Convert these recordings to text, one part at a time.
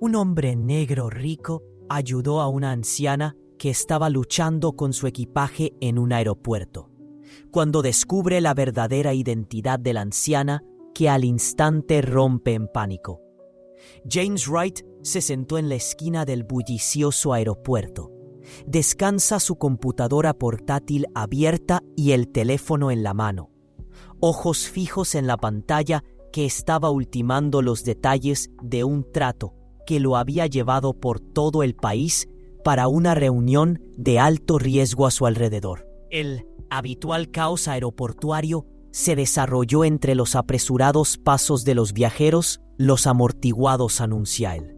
Un hombre negro rico ayudó a una anciana que estaba luchando con su equipaje en un aeropuerto. Cuando descubre la verdadera identidad de la anciana, que al instante rompe en pánico. James Wright se sentó en la esquina del bullicioso aeropuerto. Descansa su computadora portátil abierta y el teléfono en la mano. Ojos fijos en la pantalla que estaba ultimando los detalles de un trato que lo había llevado por todo el país para una reunión de alto riesgo a su alrededor. El habitual caos aeroportuario se desarrolló entre los apresurados pasos de los viajeros, los amortiguados, anuncia él.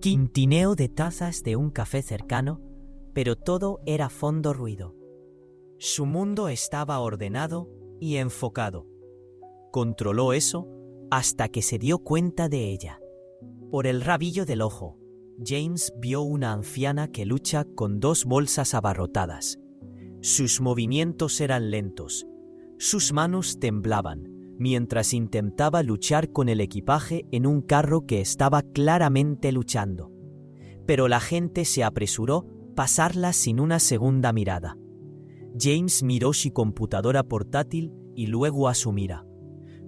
Tintineo de tazas de un café cercano, pero todo era fondo ruido. Su mundo estaba ordenado y enfocado. Controló eso hasta que se dio cuenta de ella. Por el rabillo del ojo, James vio una anciana que lucha con 2 bolsas abarrotadas. Sus movimientos eran lentos. Sus manos temblaban mientras intentaba luchar con el equipaje en un carro que estaba claramente luchando. Pero la gente se apresuró a pasarla sin una segunda mirada. James miró su computadora portátil y luego a su mira.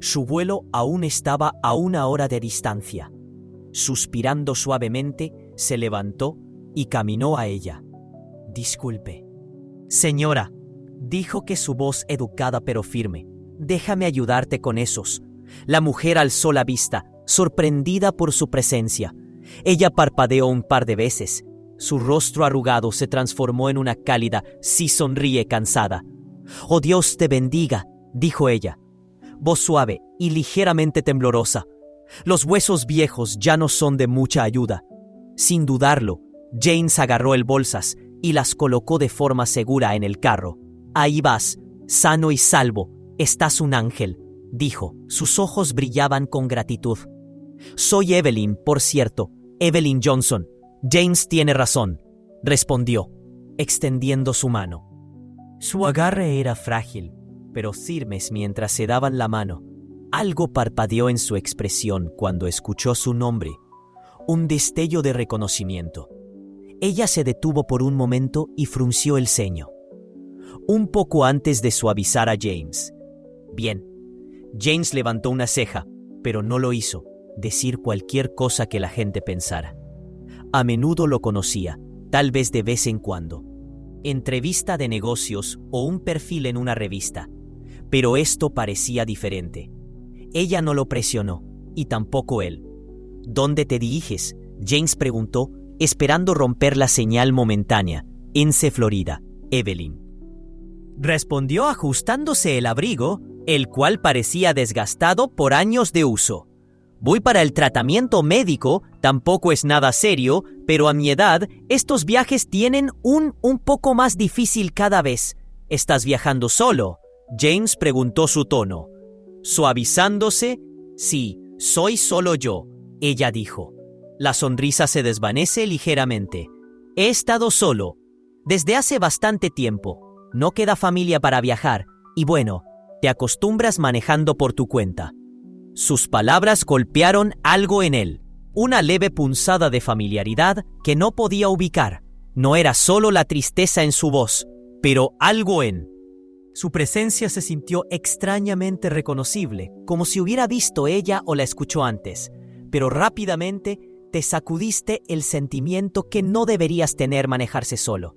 Su vuelo aún estaba a 1 hora de distancia. Suspirando suavemente, se levantó y caminó a ella. «Disculpe». «Señora», dijo que su voz educada pero firme, «déjame ayudarte con esos». La mujer alzó la vista, sorprendida por su presencia. Ella parpadeó un par de veces. Su rostro arrugado se transformó en una cálida sí sonríe cansada. «Oh, Dios te bendiga», dijo ella. Voz suave y ligeramente temblorosa. Los huesos viejos ya no son de mucha ayuda. Sin dudarlo, James agarró el bolsas y las colocó de forma segura en el carro. «Ahí vas, sano y salvo. Estás un ángel», dijo. Sus ojos brillaban con gratitud. «Soy Evelyn, por cierto, Evelyn Johnson. James tiene razón», respondió, extendiendo su mano. Su agarre era frágil, pero firmes mientras se daban la mano. Algo parpadeó en su expresión cuando escuchó su nombre. Un destello de reconocimiento. Ella se detuvo por un momento y frunció el ceño. Un poco antes de suavizar a James. «Bien». James levantó una ceja, pero no lo hizo decir cualquier cosa que la gente pensara. A menudo lo conocía, tal vez de vez en cuando. Entrevista de negocios o un perfil en una revista. Pero esto parecía diferente. Ella no lo presionó, y tampoco él. «¿Dónde te diriges?», James preguntó, esperando romper la señal momentánea. «Ence, Florida, Evelyn», respondió ajustándose el abrigo, el cual parecía desgastado por años de uso. «Voy para el tratamiento médico, tampoco es nada serio, pero a mi edad, estos viajes tienen un poco más difícil cada vez». «¿Estás viajando solo?», James preguntó su tono. Suavizándose, «Sí, soy solo yo», ella dijo. La sonrisa se desvanece ligeramente. «He estado solo. Desde hace bastante tiempo. No queda familia para viajar. Y bueno, te acostumbras manejando por tu cuenta». Sus palabras golpearon algo en él. Una leve punzada de familiaridad que no podía ubicar. No era solo la tristeza en su voz, pero algo en... Su presencia se sintió extrañamente reconocible, como si hubiera visto ella o la escuchó antes, pero rápidamente te sacudiste el sentimiento que no deberías tener manejarse solo.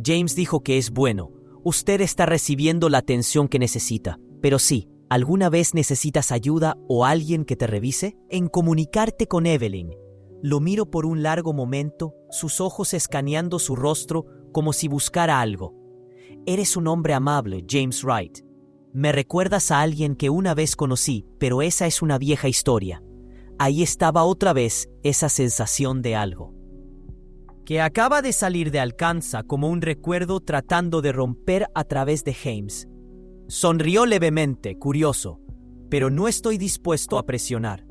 James dijo que es bueno, usted está recibiendo la atención que necesita, pero sí, ¿alguna vez necesitas ayuda o alguien que te revise? En comunicarte con Evelyn. Lo miro por un largo momento, sus ojos escaneando su rostro como si buscara algo. «Eres un hombre amable, James Wright. Me recuerdas a alguien que una vez conocí, pero esa es una vieja historia». Ahí estaba otra vez esa sensación de algo que acaba de salir de alcanza como un recuerdo tratando de romper a través de James. Sonrió levemente, curioso, «pero no estoy dispuesto a presionar.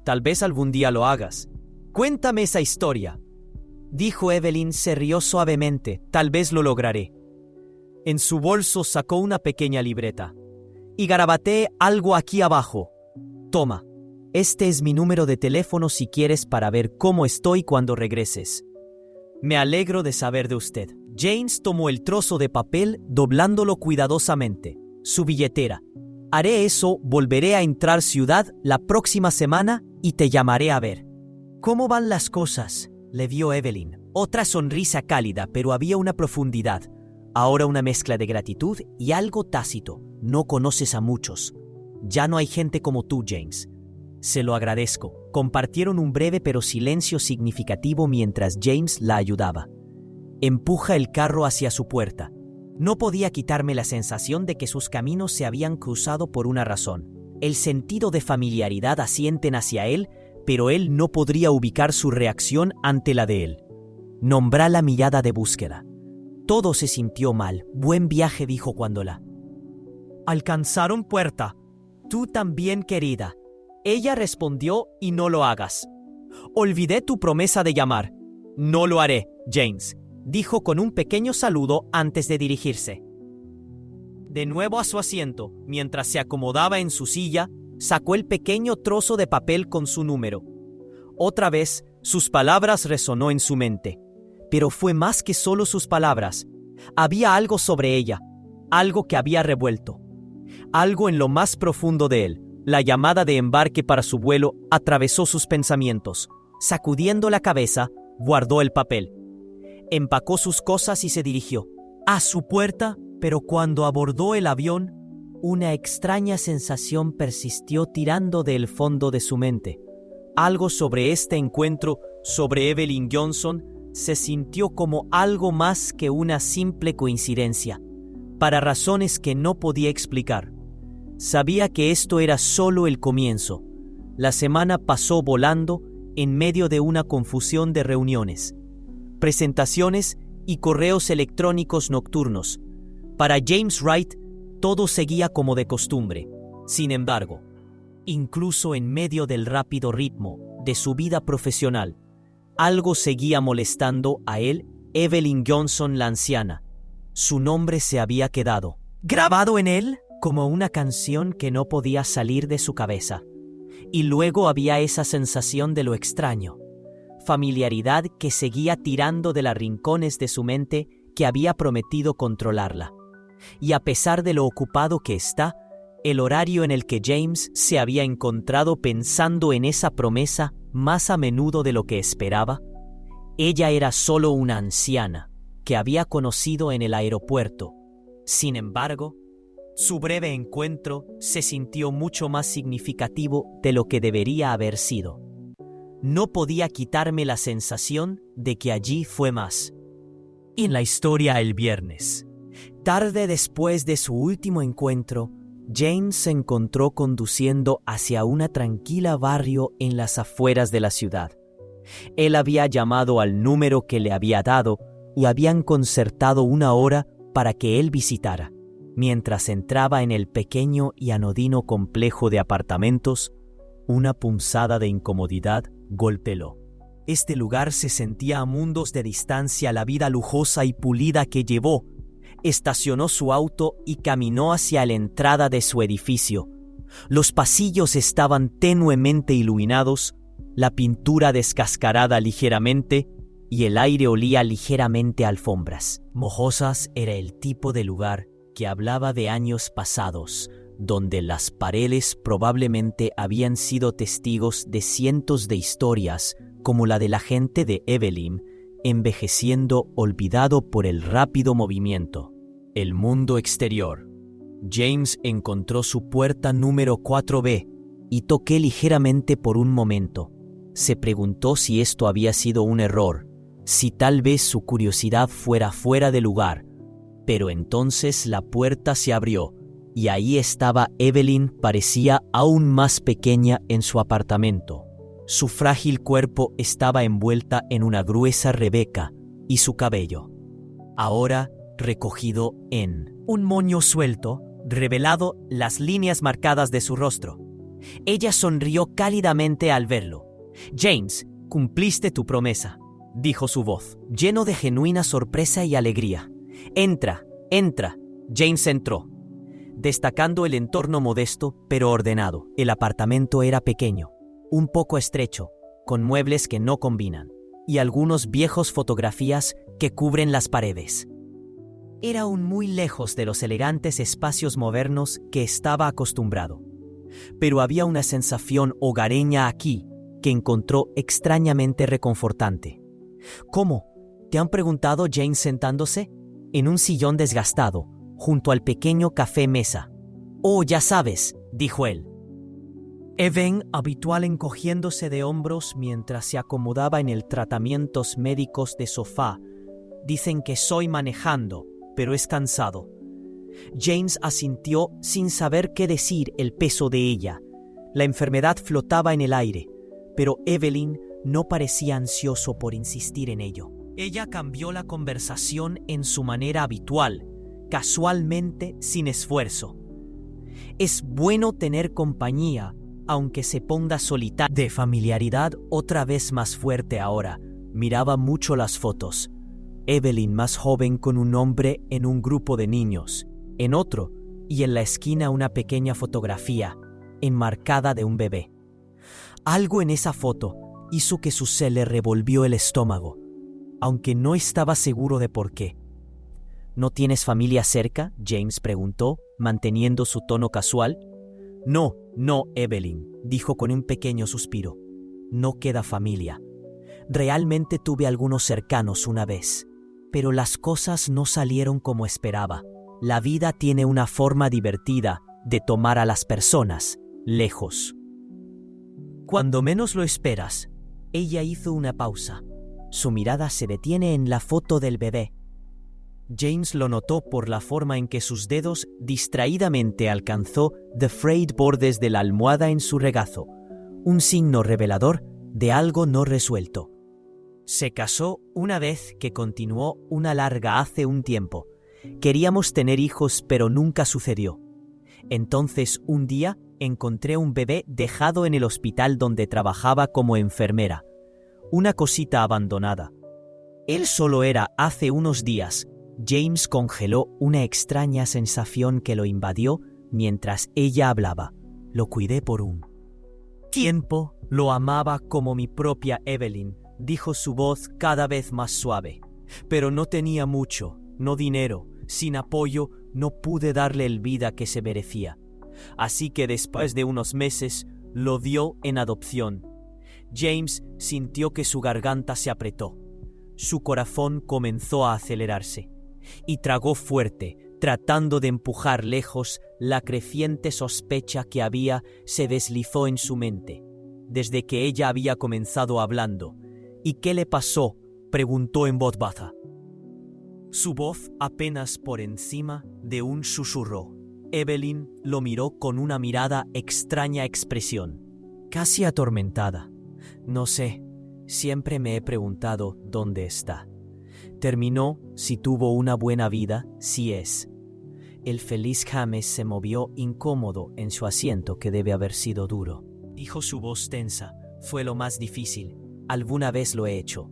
Tal vez algún día lo hagas. Cuéntame esa historia», dijo Evelyn. Se rió suavemente. «Tal vez lo lograré». En su bolso sacó una pequeña libreta. «Y garabateé algo aquí abajo. Toma». Este es mi número de teléfono si quieres para ver cómo estoy cuando regreses. Me alegro de saber de usted. James tomó el trozo de papel doblándolo cuidadosamente. Su billetera. Haré eso, volveré a entrar ciudad la próxima semana y te llamaré a ver. ¿Cómo van las cosas?, le vio Evelyn. Otra sonrisa cálida, pero había una profundidad. Ahora una mezcla de gratitud y algo tácito. No conoces a muchos. Ya no hay gente como tú, James. Se lo agradezco. Compartieron un breve pero silencio significativo mientras James la ayudaba. Empuja el carro hacia su puerta. No podía quitarme la sensación de que sus caminos se habían cruzado por una razón. El sentido de familiaridad asienten hacia él, pero él no podría ubicar su reacción ante la de él. Nombrá la mirada de búsqueda. Todo se sintió mal. Buen viaje, dijo cuando la alcanzaron puerta. Tú también, querida. Ella respondió, y no lo hagas. Olvidé tu promesa de llamar. No lo haré, James, dijo con un pequeño saludo antes de dirigirse. De nuevo a su asiento, mientras se acomodaba en su silla, sacó el pequeño trozo de papel con su número. Otra vez, sus palabras resonó en su mente. Pero fue más que solo sus palabras. Había algo sobre ella, algo que había revuelto. Algo en lo más profundo de él. La llamada de embarque para su vuelo atravesó sus pensamientos. Sacudiendo la cabeza, guardó el papel. Empacó sus cosas y se dirigió a su puerta, pero cuando abordó el avión, una extraña sensación persistió tirando del fondo de su mente. Algo sobre este encuentro, sobre Evelyn Johnson, se sintió como algo más que una simple coincidencia, para razones que no podía explicar. Sabía que esto era solo el comienzo. La semana pasó volando en medio de una confusión de reuniones, presentaciones y correos electrónicos nocturnos. Para James Wright, todo seguía como de costumbre. Sin embargo, incluso en medio del rápido ritmo de su vida profesional, algo seguía molestando a él, Evelyn Johnson, la anciana. Su nombre se había quedado grabado en él como una canción que no podía salir de su cabeza. Y luego había esa sensación de lo extraño, familiaridad que seguía tirando de los rincones de su mente que había prometido controlarla. Y a pesar de lo ocupado que está, el horario en el que James se había encontrado pensando en esa promesa más a menudo de lo que esperaba, ella era solo una anciana que había conocido en el aeropuerto. Sin embargo, su breve encuentro se sintió mucho más significativo de lo que debería haber sido. No podía quitarme la sensación de que allí fue más. En la historia el viernes, tarde después de su último encuentro, James se encontró conduciendo hacia un tranquilo barrio en las afueras de la ciudad. Él había llamado al número que le había dado y habían concertado una hora para que él visitara. Mientras entraba en el pequeño y anodino complejo de apartamentos, una punzada de incomodidad golpeó. Este lugar se sentía a mundos de distancia a la vida lujosa y pulida que llevó. Estacionó su auto y caminó hacia la entrada de su edificio. Los pasillos estaban tenuemente iluminados, la pintura descascarada ligeramente y el aire olía ligeramente a alfombras mojosas. Era el tipo de lugar que hablaba de años pasados, donde las paredes probablemente habían sido testigos de cientos de historias, como la de la gente de Evelyn, envejeciendo olvidado por el rápido movimiento. El mundo exterior. James encontró su puerta número 4B y toqué ligeramente por un momento. Se preguntó si esto había sido un error, si tal vez su curiosidad fuera fuera de lugar. Pero entonces la puerta se abrió y ahí estaba Evelyn. Parecía aún más pequeña en su apartamento. Su frágil cuerpo estaba envuelta en una gruesa rebeca y su cabello, ahora recogido en un moño suelto, revelado las líneas marcadas de su rostro. Ella sonrió cálidamente al verlo. «James, cumpliste tu promesa», dijo su voz, lleno de genuina sorpresa y alegría. «Entra, entra». James entró, destacando el entorno modesto pero ordenado. El apartamento era pequeño, un poco estrecho, con muebles que no combinan, y algunos viejos fotografías que cubren las paredes. Era aún muy lejos de los elegantes espacios modernos que estaba acostumbrado, pero había una sensación hogareña aquí que encontró extrañamente reconfortante. ¿Cómo? ¿Te han preguntado Jane sentándose? En un sillón desgastado, junto al pequeño café mesa. «Oh, ya sabes», dijo él. Evan, habitual encogiéndose de hombros mientras se acomodaba en el tratamientos médicos de sofá. «Dicen que soy manejando, pero es cansado». James asintió sin saber qué decir el peso de ella. La enfermedad flotaba en el aire, pero Evelyn no parecía ansioso por insistir en ello. Ella cambió la conversación en su manera habitual, casualmente, sin esfuerzo. «Es bueno tener compañía, aunque se ponga solitaria». De familiaridad otra vez más fuerte ahora, miraba mucho las fotos. Evelyn más joven con un hombre en un grupo de niños, en otro, y en la esquina una pequeña fotografía, enmarcada de un bebé. Algo en esa foto hizo que su se le revolvió el estómago, aunque no estaba seguro de por qué. «¿No tienes familia cerca?», James preguntó, manteniendo su tono casual. «No, Evelyn», dijo con un pequeño suspiro. «No queda familia. Realmente tuve algunos cercanos una vez, pero las cosas no salieron como esperaba. La vida tiene una forma divertida de tomar a las personas lejos». Cuando menos lo esperas, ella hizo una pausa. Su mirada se detiene en la foto del bebé. James lo notó por la forma en que sus dedos distraídamente alcanzó the frayed bordes de la almohada en su regazo, un signo revelador de algo no resuelto. «Se casó una vez que continuó una larga hace un tiempo. Queríamos tener hijos, pero nunca sucedió. Entonces, un día, encontré un bebé dejado en el hospital donde trabajaba como enfermera. Una cosita abandonada. Él solo era hace unos días». James congeló una extraña sensación que lo invadió mientras ella hablaba. «Lo cuidé por un tiempo, lo amaba como mi propia Evelyn», dijo su voz cada vez más suave. «Pero no tenía mucho, no dinero, sin apoyo, no pude darle el vida que se merecía. Así que después de unos meses, lo dio en adopción». James sintió que su garganta se apretó. Su corazón comenzó a acelerarse, y tragó fuerte, tratando de empujar lejos la creciente sospecha que se deslizó en su mente, desde que ella había comenzado hablando. «¿Y qué le pasó?», preguntó en voz baja. Su voz apenas por encima de un susurro. Evelyn lo miró con una mirada extraña expresión, casi atormentada. «No sé, siempre me he preguntado dónde está. Terminó, si tuvo una buena vida, si es». El feliz James se movió incómodo en su asiento, que debe haber sido duro. Dijo su voz tensa. «Fue lo más difícil. Alguna vez lo he hecho».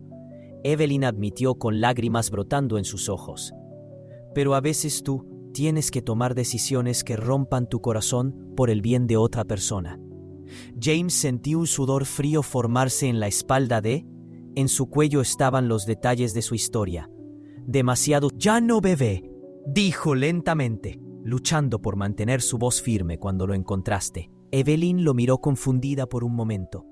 Evelyn admitió con lágrimas brotando en sus ojos. «Pero a veces tú tienes que tomar decisiones que rompan tu corazón por el bien de otra persona». James sintió un sudor frío formarse en la espalda en su cuello estaban los detalles de su historia. «Demasiado». «Ya no, bebé», dijo lentamente, luchando por mantener su voz firme cuando lo encontraste. Evelyn lo miró confundida por un momento.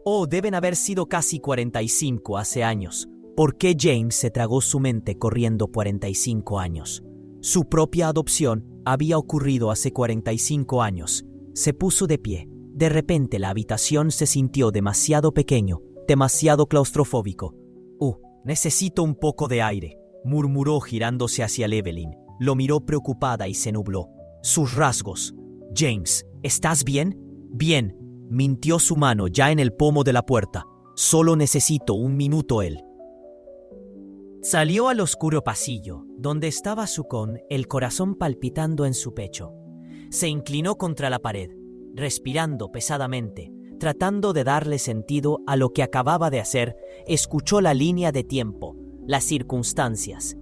«Oh, deben haber sido casi 45 hace años». ¿Por qué James se tragó su mente corriendo 45 años? Su propia adopción había ocurrido hace 45 años. Se puso de pie. De repente la habitación se sintió demasiado pequeño, demasiado claustrofóbico. Necesito un poco de aire», murmuró girándose hacia Evelyn. Lo miró preocupada y se nubló. Sus rasgos. «James, ¿estás bien?» «Bien», mintió su mano ya en el pomo de la puerta. «Solo necesito un minuto». Él salió al oscuro pasillo, donde estaba su el corazón palpitando en su pecho. Se inclinó contra la pared, respirando pesadamente, tratando de darle sentido a lo que acababa de hacer. Escuchó la línea de tiempo, las circunstancias.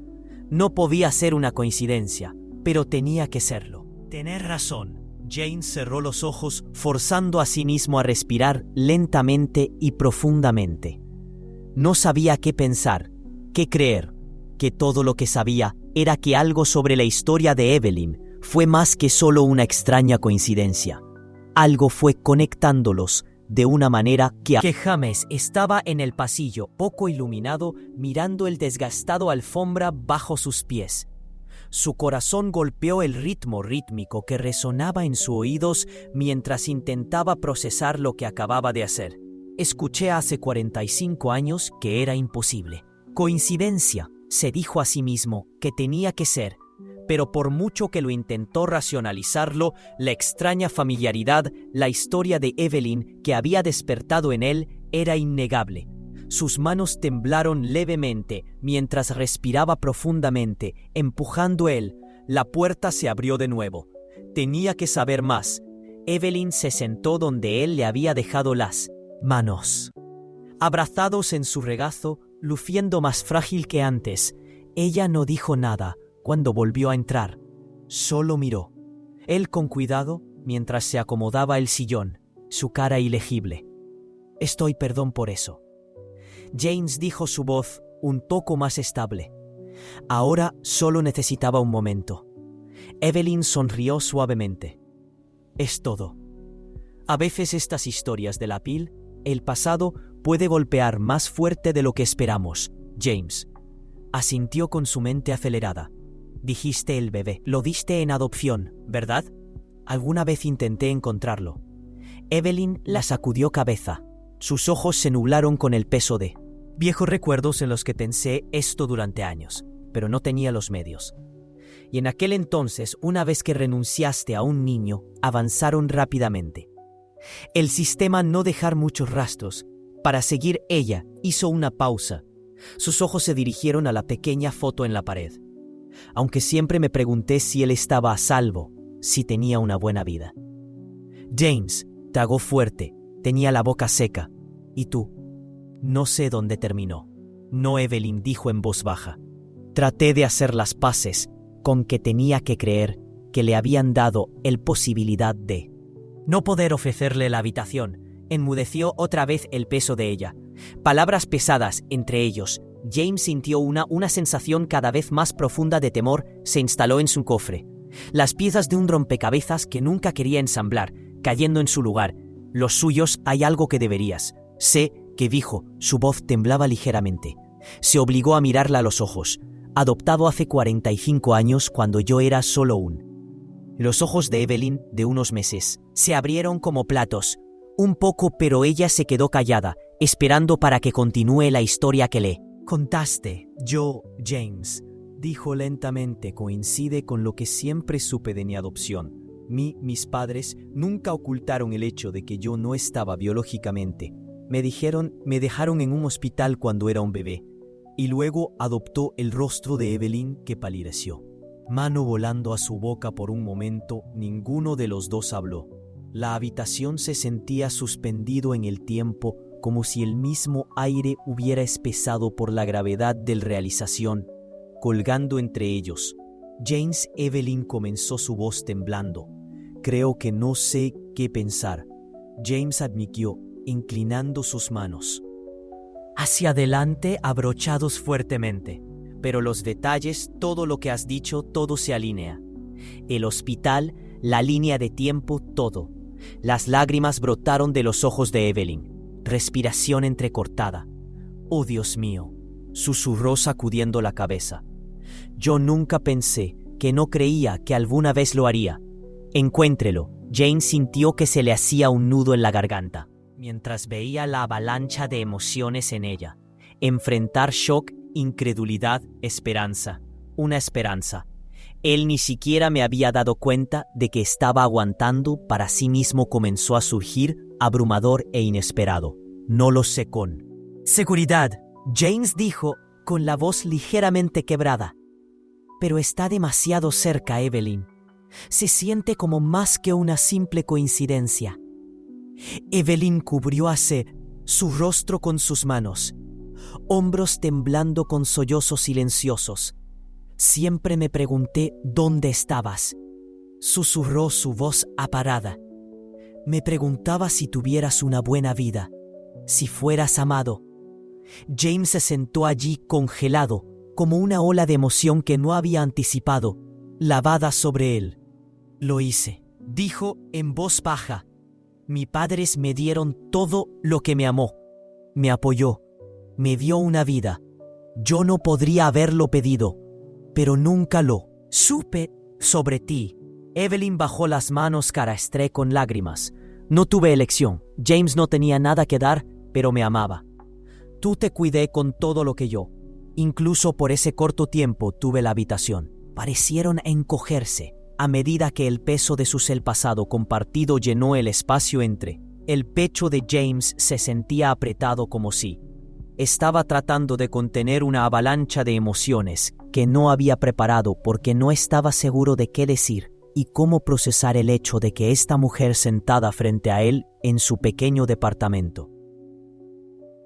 No podía ser una coincidencia, pero tenía que serlo. Tener razón. James cerró los ojos, forzando a sí mismo a respirar lentamente y profundamente. No sabía qué pensar, qué creer, que todo lo que sabía era que algo sobre la historia de Evelyn fue más que solo una extraña coincidencia. Algo fue conectándolos de una manera que James estaba en el pasillo, poco iluminado, mirando el desgastado alfombra bajo sus pies. Su corazón golpeó el ritmo rítmico que resonaba en sus oídos mientras intentaba procesar lo que acababa de hacer. Escuché hace 45 años que era imposible. Coincidencia, se dijo a sí mismo, que tenía que ser. Pero por mucho que lo intentó racionalizarlo, la extraña familiaridad, la historia de Evelyn que había despertado en él era innegable. Sus manos temblaron levemente mientras respiraba profundamente, empujando él. La puerta se abrió de nuevo. Tenía que saber más. Evelyn se sentó donde él le había dejado las manos. Abrazados en su regazo, luciendo más frágil que antes, ella no dijo nada cuando volvió a entrar. Solo miró. Él con cuidado, mientras se acomodaba el sillón, su cara ilegible. «Estoy perdón por eso». James dijo, su voz un poco más estable. Ahora solo necesitaba un momento. Evelyn sonrió suavemente. «Es todo. A veces estas historias de la piel, el pasado, puede golpear más fuerte de lo que esperamos». James asintió con su mente acelerada. «Dijiste el bebé. Lo diste en adopción, ¿verdad?» «Alguna vez intenté encontrarlo». Evelyn la sacudió cabeza. Sus ojos se nublaron con el peso de viejos recuerdos en los que pensé esto durante años, pero no tenía los medios. Y en aquel entonces, una vez que renunciaste a un niño, avanzaron rápidamente. El sistema no dejar muchos rastros. Para seguir, ella hizo una pausa. Sus ojos se dirigieron a la pequeña foto en la pared. Aunque siempre me pregunté si él estaba a salvo, si tenía una buena vida. James tragó fuerte, tenía la boca seca. ¿Y tú? No sé dónde terminó. No, Evelyn dijo en voz baja. Traté de hacer las paces con que tenía que creer que le habían dado el posibilidad de no poder ofrecerle la habitación. Enmudeció otra vez el peso de ella. Palabras pesadas entre ellos. James sintió una sensación cada vez más profunda de temor se instaló en su cofre. Las piezas de un rompecabezas que nunca quería ensamblar, cayendo en su lugar. Los suyos, hay algo que deberías. Sé que dijo, su voz temblaba ligeramente. Se obligó a mirarla a los ojos. Adoptado hace 45 años cuando yo era solo un. Los ojos de Evelyn, de unos meses, se abrieron como platos. Un poco, pero ella se quedó callada, esperando para que continúe la historia que le contaste. Yo, James, dijo lentamente, coincide con lo que siempre supe de mi adopción. Mis padres nunca ocultaron el hecho de que yo no estaba biológicamente. Me dejaron en un hospital cuando era un bebé. Y luego adoptó el rostro de Evelyn, que palideció. Mano volando a su boca por un momento, ninguno de los dos habló. La habitación se sentía suspendido en el tiempo, como si el mismo aire hubiera espesado por la gravedad de la realización, colgando entre ellos. James, Evelyn comenzó su voz temblando. Creo que no sé qué pensar. James admitió, inclinando sus manos hacia adelante, abrochados fuertemente. Pero los detalles, todo lo que has dicho, todo se alinea. El hospital, la línea de tiempo, todo. Las lágrimas brotaron de los ojos de Evelyn. Respiración entrecortada. «Oh, Dios mío», susurró sacudiendo la cabeza. «Yo nunca pensé, que no creía que alguna vez lo haría. Encuéntrelo». James sintió que se le hacía un nudo en la garganta, mientras veía la avalancha de emociones en ella. Enfrentar shock, incredulidad, esperanza. Una esperanza. Él ni siquiera me había dado cuenta de que estaba aguantando. Para sí mismo comenzó a surgir, abrumador e inesperado. No lo sé con seguridad, James dijo, con la voz ligeramente quebrada. Pero está demasiado cerca, Evelyn. Se siente como más que una simple coincidencia. Evelyn cubrió su rostro con sus manos, hombros temblando con sollozos silenciosos. Siempre me pregunté dónde estabas. susurró su voz apagada. Me preguntaba si tuvieras una buena vida, si fueras amado. James se sentó allí congelado, como una ola de emoción que no había anticipado, lavada sobre él. Lo hice, dijo en voz baja. Mis padres me dieron todo lo que me amó. Me apoyó, me dio una vida. Yo no podría haberlo pedido, pero nunca lo supe sobre ti. Evelyn bajó las manos cara estré con lágrimas. No tuve elección. James no tenía nada que dar, pero me amaba. Tú te cuidé con todo lo que yo. Incluso por ese corto tiempo tuve la habitación. Parecieron encogerse a medida que el peso de su ser pasado compartido llenó el espacio entre. El pecho de James se sentía apretado como si estaba tratando de contener una avalancha de emociones que no había preparado porque no estaba seguro de qué decir y cómo procesar el hecho de que esta mujer sentada frente a él en su pequeño departamento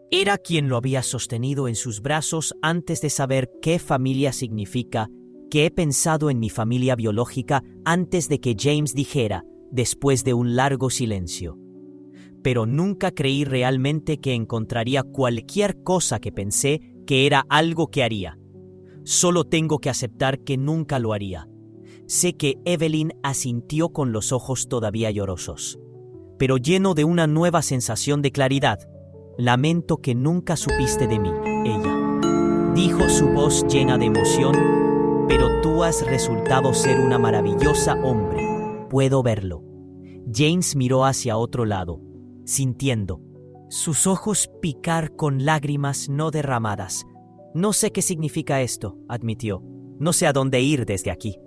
era quien lo había sostenido en sus brazos antes de saber qué familia significa, que he pensado en mi familia biológica antes de que James dijera, después de un largo silencio. Pero nunca creí realmente que encontraría cualquier cosa que pensé que era algo que haría. Solo tengo que aceptar que nunca lo haría. Sé que Evelyn asintió con los ojos todavía llorosos, pero lleno de una nueva sensación de claridad. Lamento que nunca supiste de mí, ella dijo, su voz llena de emoción, pero tú has resultado ser una maravillosa hombre. Puedo verlo. James miró hacia otro lado, sintiendo sus ojos picar con lágrimas no derramadas. No sé qué significa esto, admitió. No sé a dónde ir desde aquí.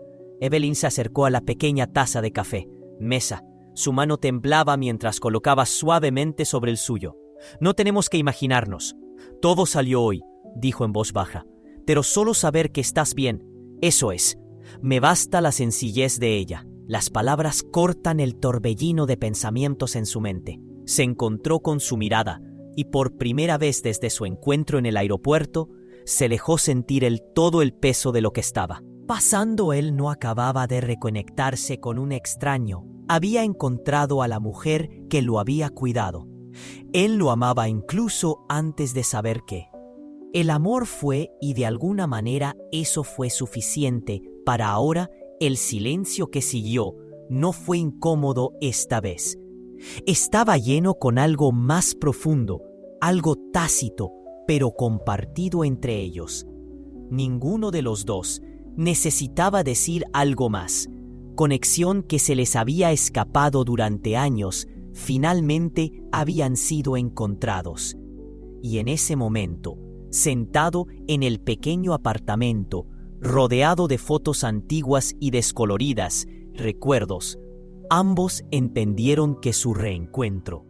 Evelyn se acercó a la pequeña taza de café, mesa. Su mano temblaba mientras colocaba suavemente sobre el suyo. No tenemos que imaginarnos. Todo salió hoy, dijo en voz baja. Pero solo saber que estás bien, eso es. Me basta la sencillez de ella. Las palabras cortan el torbellino de pensamientos en su mente. Se encontró con su mirada y por primera vez desde su encuentro en el aeropuerto, se dejó sentir todo el peso de lo que estaba pasando. Él no acababa de reconectarse con un extraño. Había encontrado a la mujer que lo había cuidado. Él lo amaba incluso antes de saber qué. El amor fue, y de alguna manera eso fue suficiente para ahora. El silencio que siguió no fue incómodo esta vez. Estaba lleno con algo más profundo, algo tácito, pero compartido entre ellos. Ninguno de los dos necesitaba decir algo más. Conexión que se les había escapado durante años, finalmente habían sido encontrados. Y en ese momento, sentado en el pequeño apartamento, rodeado de fotos antiguas y descoloridas, recuerdos, ambos entendieron que su reencuentro,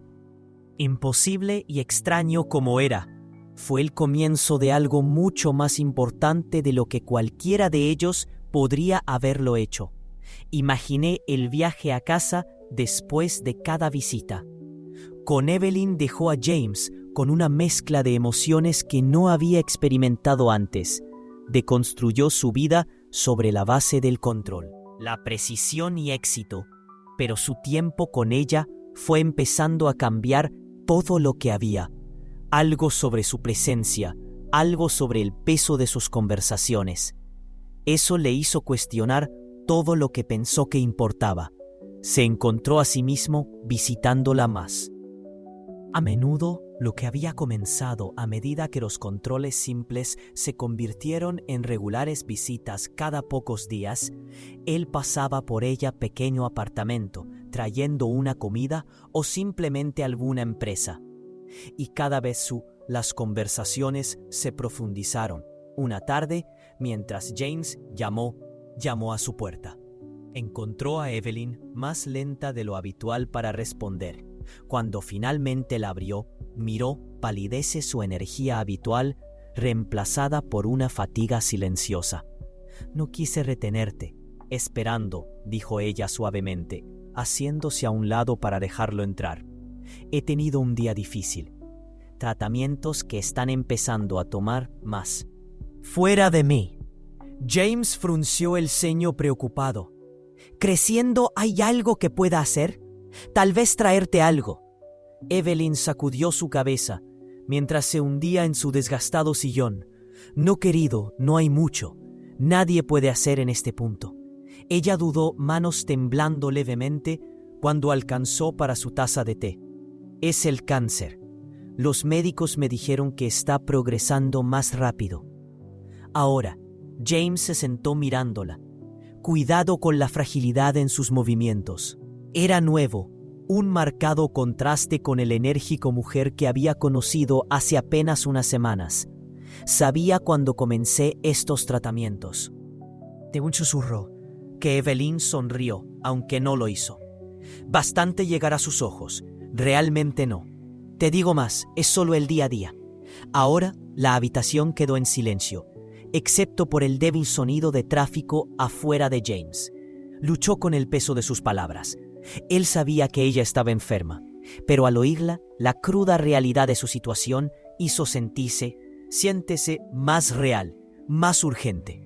imposible y extraño como era, fue el comienzo de algo mucho más importante de lo que cualquiera de ellos podría haberlo hecho. Imaginé el viaje a casa después de cada visita. Con Evelyn dejó a James con una mezcla de emociones que no había experimentado antes. Deconstruyó su vida sobre la base del control, la precisión y éxito, pero su tiempo con ella fue empezando a cambiar todo lo que había. Algo sobre su presencia, algo sobre el peso de sus conversaciones. Eso le hizo cuestionar todo lo que pensó que importaba. Se encontró a sí mismo visitándola más. A menudo, lo que había comenzado a medida que los controles simples se convirtieron en regulares visitas cada pocos días, él pasaba por ella pequeño apartamento, trayendo una comida o simplemente alguna empresa. Y cada vez las conversaciones se profundizaron. Una tarde, mientras James llamó a su puerta. Encontró a Evelyn más lenta de lo habitual para responder. Cuando finalmente la abrió, miró, palidece su energía habitual, reemplazada por una fatiga silenciosa. No quise retenerte, esperando, dijo ella suavemente, haciéndose a un lado para dejarlo entrar. He tenido un día difícil. Tratamientos que están empezando a tomar más. Fuera de mí. James frunció el ceño preocupado. Creciendo, ¿hay algo que pueda hacer? Tal vez traerte algo. Evelyn sacudió su cabeza mientras se hundía en su desgastado sillón. No, querido, no hay mucho. Nadie puede hacer en este punto. Ella dudó, manos temblando levemente, cuando alcanzó para su taza de té. Es el cáncer. Los médicos me dijeron que está progresando más rápido. Ahora, James se sentó mirándola. Cuidado con la fragilidad en sus movimientos. Era nuevo, un marcado contraste con el enérgico mujer que había conocido hace apenas unas semanas. Sabía cuando comencé estos tratamientos. De un susurro, que Evelyn sonrió, aunque no lo hizo. Bastante llegar a sus ojos. Realmente no. Te digo más, es solo el día a día. Ahora, la habitación quedó en silencio, excepto por el débil sonido de tráfico afuera de James. Luchó con el peso de sus palabras. Él sabía que ella estaba enferma, pero al oírla, la cruda realidad de su situación hizo siéntese más real, más urgente.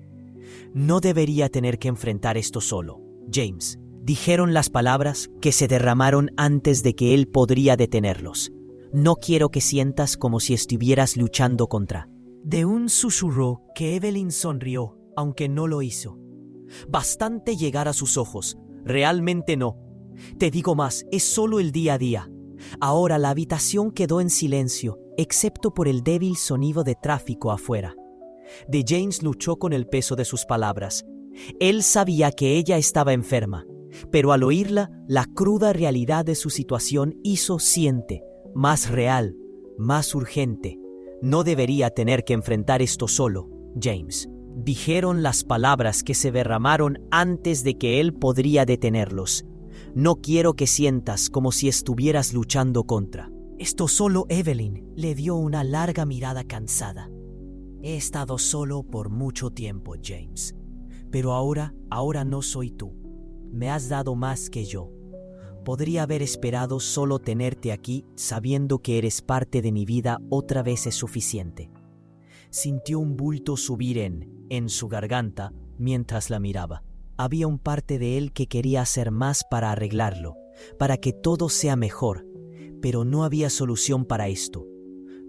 No debería tener que enfrentar esto solo, James. Dijeron las palabras que se derramaron antes de que él podría detenerlos. No quiero que sientas como si estuvieras luchando contra. De un susurro que Evelyn sonrió, aunque no lo hizo. Bastante llegar a sus ojos. Realmente no. Te digo más, es solo el día a día. Ahora la habitación quedó en silencio, excepto por el débil sonido de tráfico afuera. De James luchó con el peso de sus palabras. Él sabía que ella estaba enferma, pero al oírla, la cruda realidad de su situación hizo más real, más urgente. No debería tener que enfrentar esto solo, James. Dijeron las palabras que se derramaron antes de que él podría detenerlos. No quiero que sientas como si estuvieras luchando contra. Esto solo. Evelyn le dio una larga mirada cansada. He estado solo por mucho tiempo, James. Pero ahora no soy tú. Me has dado más que yo. Podría haber esperado solo tenerte aquí, sabiendo que eres parte de mi vida otra vez es suficiente. Sintió un bulto subir en su garganta mientras la miraba. Había un parte de él que quería hacer más para arreglarlo, para que todo sea mejor, pero no había solución para esto.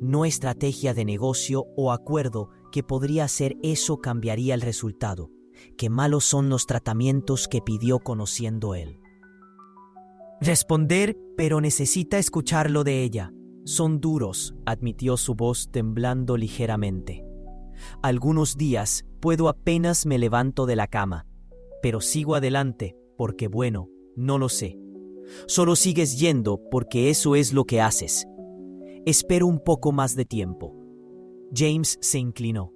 No estrategia de negocio o acuerdo que podría hacer eso cambiaría el resultado. Qué malos son los tratamientos que pidió conociendo él. Responder, pero necesita escucharlo de ella. Son duros, admitió su voz temblando ligeramente. Algunos días puedo apenas me levanto de la cama, pero sigo adelante porque bueno, no lo sé. Solo sigues yendo porque eso es lo que haces. Espero un poco más de tiempo. James se inclinó.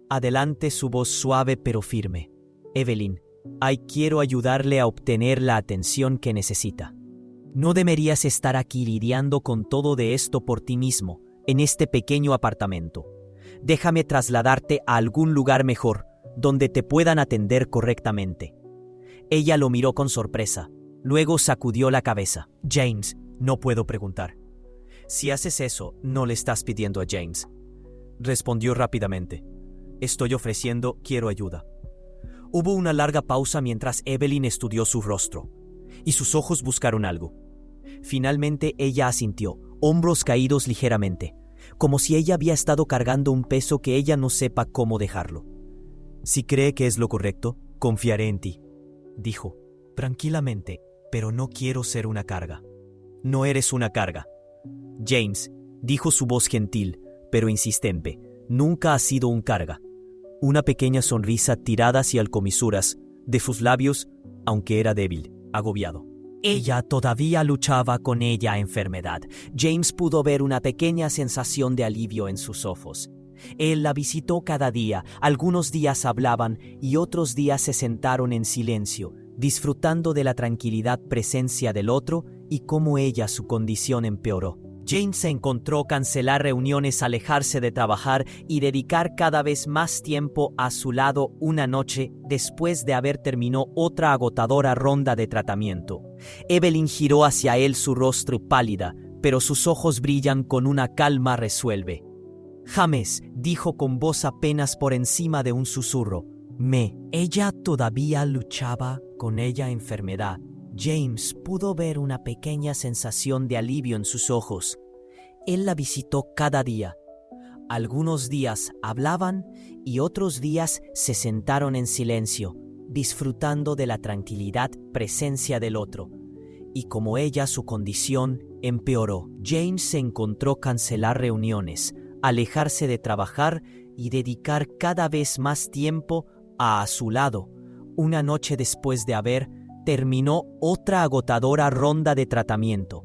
Adelante, su voz suave pero firme. Evelyn, quiero ayudarle a obtener la atención que necesita. No deberías estar aquí lidiando con todo de esto por ti mismo, en este pequeño apartamento. Déjame trasladarte a algún lugar mejor, donde te puedan atender correctamente. Ella lo miró con sorpresa, luego sacudió la cabeza. James, no puedo preguntar. Si haces eso, no le estás pidiendo a James. Respondió rápidamente. Quiero ayuda. Hubo una larga pausa mientras Evelyn estudió su rostro, y sus ojos buscaron algo. Finalmente ella asintió, hombros caídos ligeramente, como si ella había estado cargando un peso que ella no sepa cómo dejarlo. Si cree que es lo correcto, confiaré en ti, dijo, tranquilamente, pero no quiero ser una carga. No eres una carga. James, dijo su voz gentil, pero insistente, nunca has sido un carga. Una pequeña sonrisa tirada hacia el comisuras de sus labios, aunque era débil, agobiado. Ella todavía luchaba con ella enfermedad. James pudo ver una pequeña sensación de alivio en sus ojos. Él la visitó cada día, algunos días hablaban y otros días se sentaron en silencio, disfrutando de la tranquilidad presencia del otro y cómo su condición empeoró. James se encontró cancelar reuniones, alejarse de trabajar y dedicar cada vez más tiempo a su lado una noche después de haber terminado otra agotadora ronda de tratamiento. Evelyn giró hacia él su rostro pálida, pero sus ojos brillan con una calma resuelve. James, dijo con voz apenas por encima de un susurro, Ella todavía luchaba con ella enfermedad. James pudo ver una pequeña sensación de alivio en sus ojos. Él la visitó cada día. Algunos días hablaban y otros días se sentaron en silencio, disfrutando de la tranquilidad presencia del otro. Y como ella, su condición empeoró. James se encontró cancelar reuniones, alejarse de trabajar y dedicar cada vez más tiempo a su lado. Una noche después de haber terminó otra agotadora ronda de tratamiento.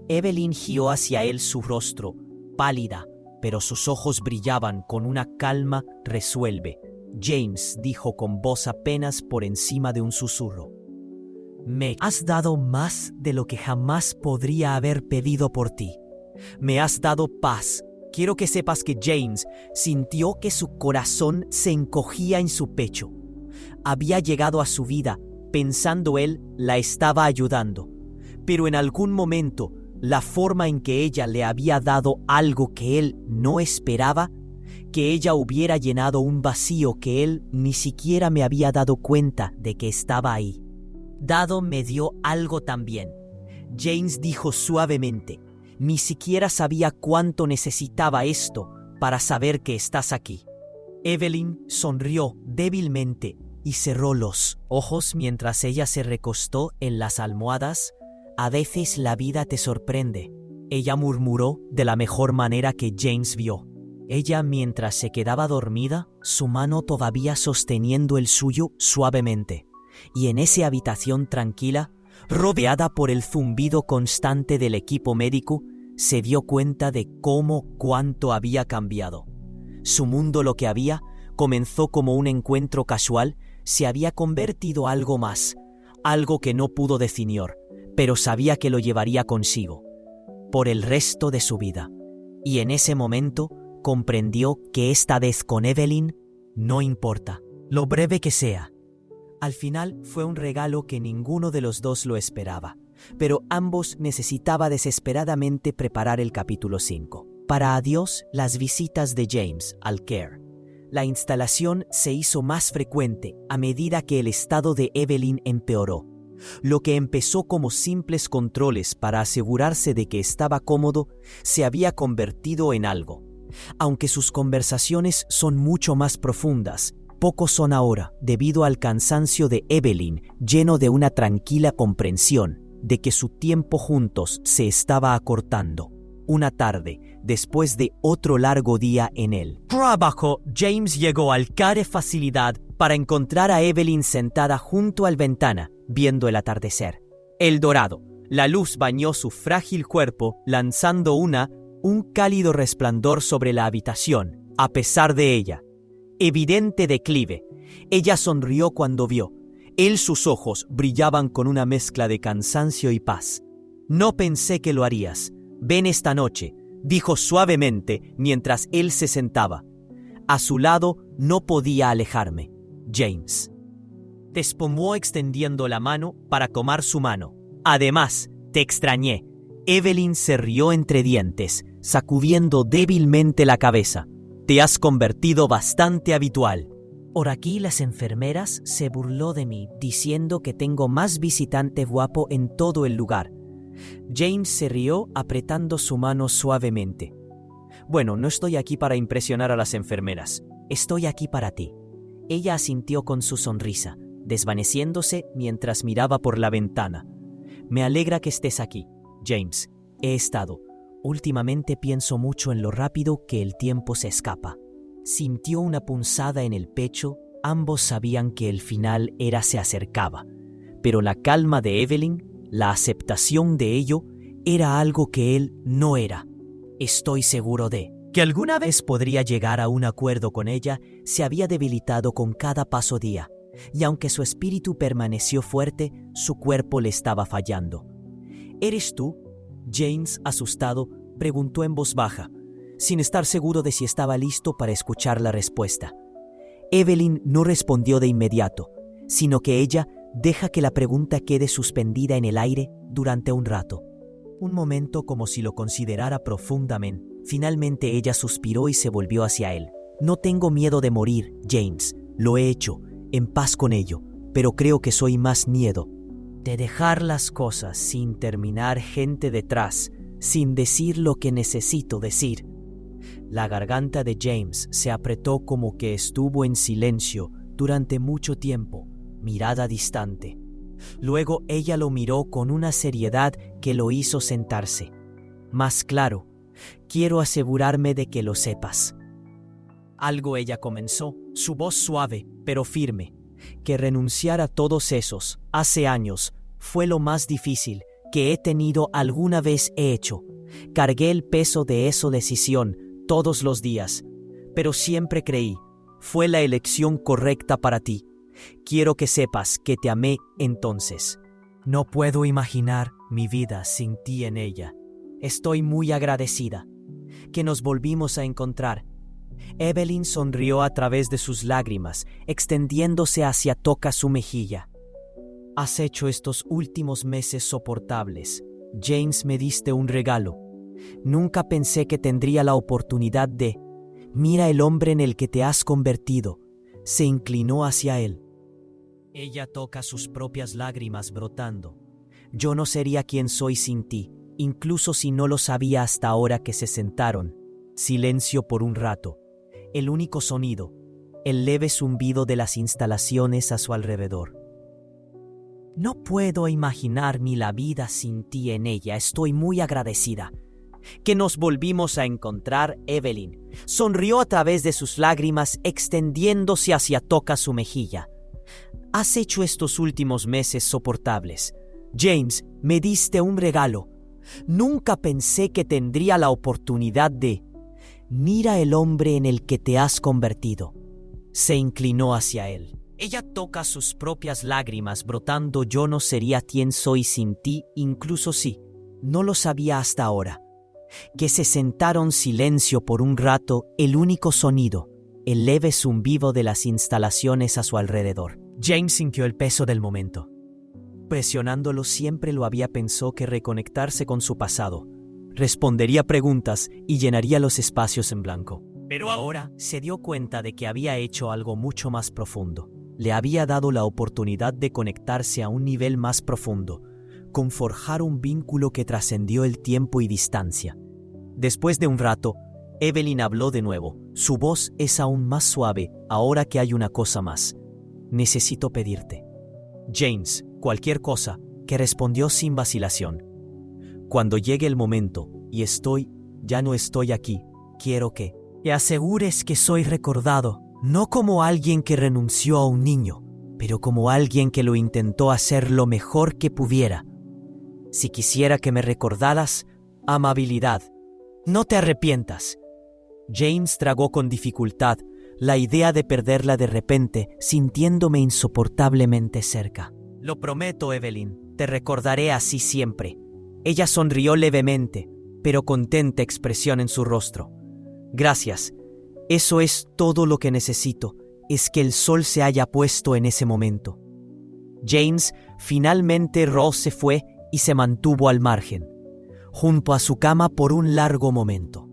Evelyn giró hacia él su rostro, pálida, pero sus ojos brillaban con una calma resuelve. James dijo con voz apenas por encima de un susurro: «Me has dado más de lo que jamás podría haber pedido por ti. Me has dado paz». Quiero que sepas que James sintió que su corazón se encogía en su pecho. Había llegado a su vida pensando él la estaba ayudando, pero en algún momento la forma en que ella le había dado algo que él no esperaba, que ella hubiera llenado un vacío que él ni siquiera me había dado cuenta de que estaba ahí. Dado me dio algo también. James dijo suavemente: «Ni siquiera sabía cuánto necesitaba esto para saber que estás aquí». Evelyn sonrió débilmente y cerró los ojos mientras ella se recostó en las almohadas. «A veces la vida te sorprende», ella murmuró de la mejor manera que James vio. Ella, mientras se quedaba dormida, su mano todavía sosteniendo el suyo suavemente. Y en esa habitación tranquila, rodeada por el zumbido constante del equipo médico, se dio cuenta de cuánto había cambiado. Su mundo, lo que había comenzó como un encuentro casual, se había convertido en algo más, algo que no pudo definir, pero sabía que lo llevaría consigo por el resto de su vida. Y en ese momento comprendió que esta vez con Evelyn no importa lo breve que sea. Al final fue un regalo que ninguno de los dos lo esperaba, pero ambos necesitaban desesperadamente preparar el capítulo 5. Para adiós, las visitas de James al Care. La instalación se hizo más frecuente a medida que el estado de Evelyn empeoró. Lo que empezó como simples controles para asegurarse de que estaba cómodo se había convertido en algo. Aunque sus conversaciones son mucho más profundas, pocos son ahora, debido al cansancio de Evelyn, lleno de una tranquila comprensión de que su tiempo juntos se estaba acortando. Una tarde, después de otro largo día en el trabajo, James llegó al Care Facilidad para encontrar a Evelyn sentada junto a la ventana, viendo el atardecer. El dorado, la luz bañó su frágil cuerpo, lanzando un cálido resplandor sobre la habitación, a pesar de ella. Evidente declive. Ella sonrió cuando vio. Sus ojos brillaban con una mezcla de cansancio y paz. «No pensé que lo harías. Ven esta noche», dijo suavemente mientras él se sentaba. A su lado no podía alejarme. James despomó extendiendo la mano para tomar su mano. «Además, te extrañé». Evelyn se rió entre dientes, sacudiendo débilmente la cabeza. «Te has convertido bastante habitual». Por aquí las enfermeras se burló de mí, diciendo que tengo más visitante guapo en todo el lugar. James se rió apretando su mano suavemente. «Bueno, no estoy aquí para impresionar a las enfermeras. Estoy aquí para ti». Ella asintió con su sonrisa, desvaneciéndose mientras miraba por la ventana. «Me alegra que estés aquí, James. He estado. Últimamente pienso mucho en lo rápido que el tiempo se escapa». Sintió una punzada en el pecho. Ambos sabían que el final se acercaba. Pero la calma de Evelyn, la aceptación de ello, era algo que él no era. «Estoy seguro de que alguna vez podría llegar a un acuerdo con ella», se había debilitado con cada paso día, y aunque su espíritu permaneció fuerte, su cuerpo le estaba fallando. «¿Eres tú?» James, asustado, preguntó en voz baja, sin estar seguro de si estaba listo para escuchar la respuesta. Evelyn no respondió de inmediato, sino que ella deja que la pregunta quede suspendida en el aire durante un rato. Un momento como si lo considerara profundamente. Finalmente ella suspiró y se volvió hacia él. «No tengo miedo de morir, James. Lo he hecho. en paz con ello, pero creo que soy más miedo de dejar las cosas sin terminar gente detrás, sin decir lo que necesito decir. La garganta de James se apretó como que estuvo en silencio durante mucho tiempo, mirada distante. Luego ella lo miró con una seriedad que lo hizo sentarse. Más claro, quiero asegurarme de que lo sepas. Algo ella comenzó, su voz suave, pero firme. Que renunciar a todos esos, hace años, fue lo más difícil que he tenido alguna vez hecho. Cargué el peso de esa decisión todos los días, pero siempre creí, fue la elección correcta para ti. Quiero que sepas que te amé entonces. No puedo imaginar mi vida sin ti en ella. Estoy muy agradecida que nos volvimos a encontrar. Evelyn sonrió a través de sus lágrimas, extendiéndose hacia toca su mejilla. Has hecho estos últimos meses soportables. James, me diste un regalo. Nunca pensé que tendría la oportunidad de... Mira el hombre en el que te has convertido. Se inclinó hacia él. Ella toca sus propias lágrimas brotando. Yo no sería quien soy sin ti, incluso si no lo sabía hasta ahora que se sentaron. Silencio por un rato. El único sonido, el leve zumbido de las instalaciones a su alrededor. No puedo imaginarme la vida sin ti en ella. Estoy muy agradecida. Que nos volvimos a encontrar, Evelyn. Sonrió a través de sus lágrimas, extendiéndose hacia toca su mejilla. Has hecho estos últimos meses soportables. James, me diste un regalo. Nunca pensé que tendría la oportunidad de... Mira el hombre en el que te has convertido. Se inclinó hacia él. Ella toca sus propias lágrimas brotando. Yo no sería quien soy sin ti, incluso si no lo sabía hasta ahora. Que se sentaron silencio por un rato, el único sonido, el leve zumbido de las instalaciones a su alrededor. James sintió el peso del momento. Presionándolo siempre lo había pensado que reconectarse con su pasado. Respondería preguntas y llenaría los espacios en blanco. Pero ahora se dio cuenta de que había hecho algo mucho más profundo. Le había dado la oportunidad de conectarse a un nivel más profundo, con forjar un vínculo que trascendió el tiempo y distancia. Después de un rato, Evelyn habló de nuevo. Su voz es aún más suave ahora que hay una cosa más. Necesito pedirte. James, cualquier cosa, que respondió sin vacilación. Cuando llegue el momento y ya no estoy aquí, quiero que te asegures que soy recordado, no como alguien que renunció a un niño, pero como alguien que lo intentó hacer lo mejor que pudiera. Si quisiera que me recordaras, amabilidad. No te arrepientas. James tragó con dificultad la idea de perderla de repente, sintiéndome insoportablemente cerca. Lo prometo, Evelyn, te recordaré así siempre. Ella sonrió levemente, pero contenta expresión en su rostro. Gracias. Eso es todo lo que necesito, es que el sol se haya puesto en ese momento. James, finalmente Ross se fue y se mantuvo al margen, junto a su cama por un largo momento.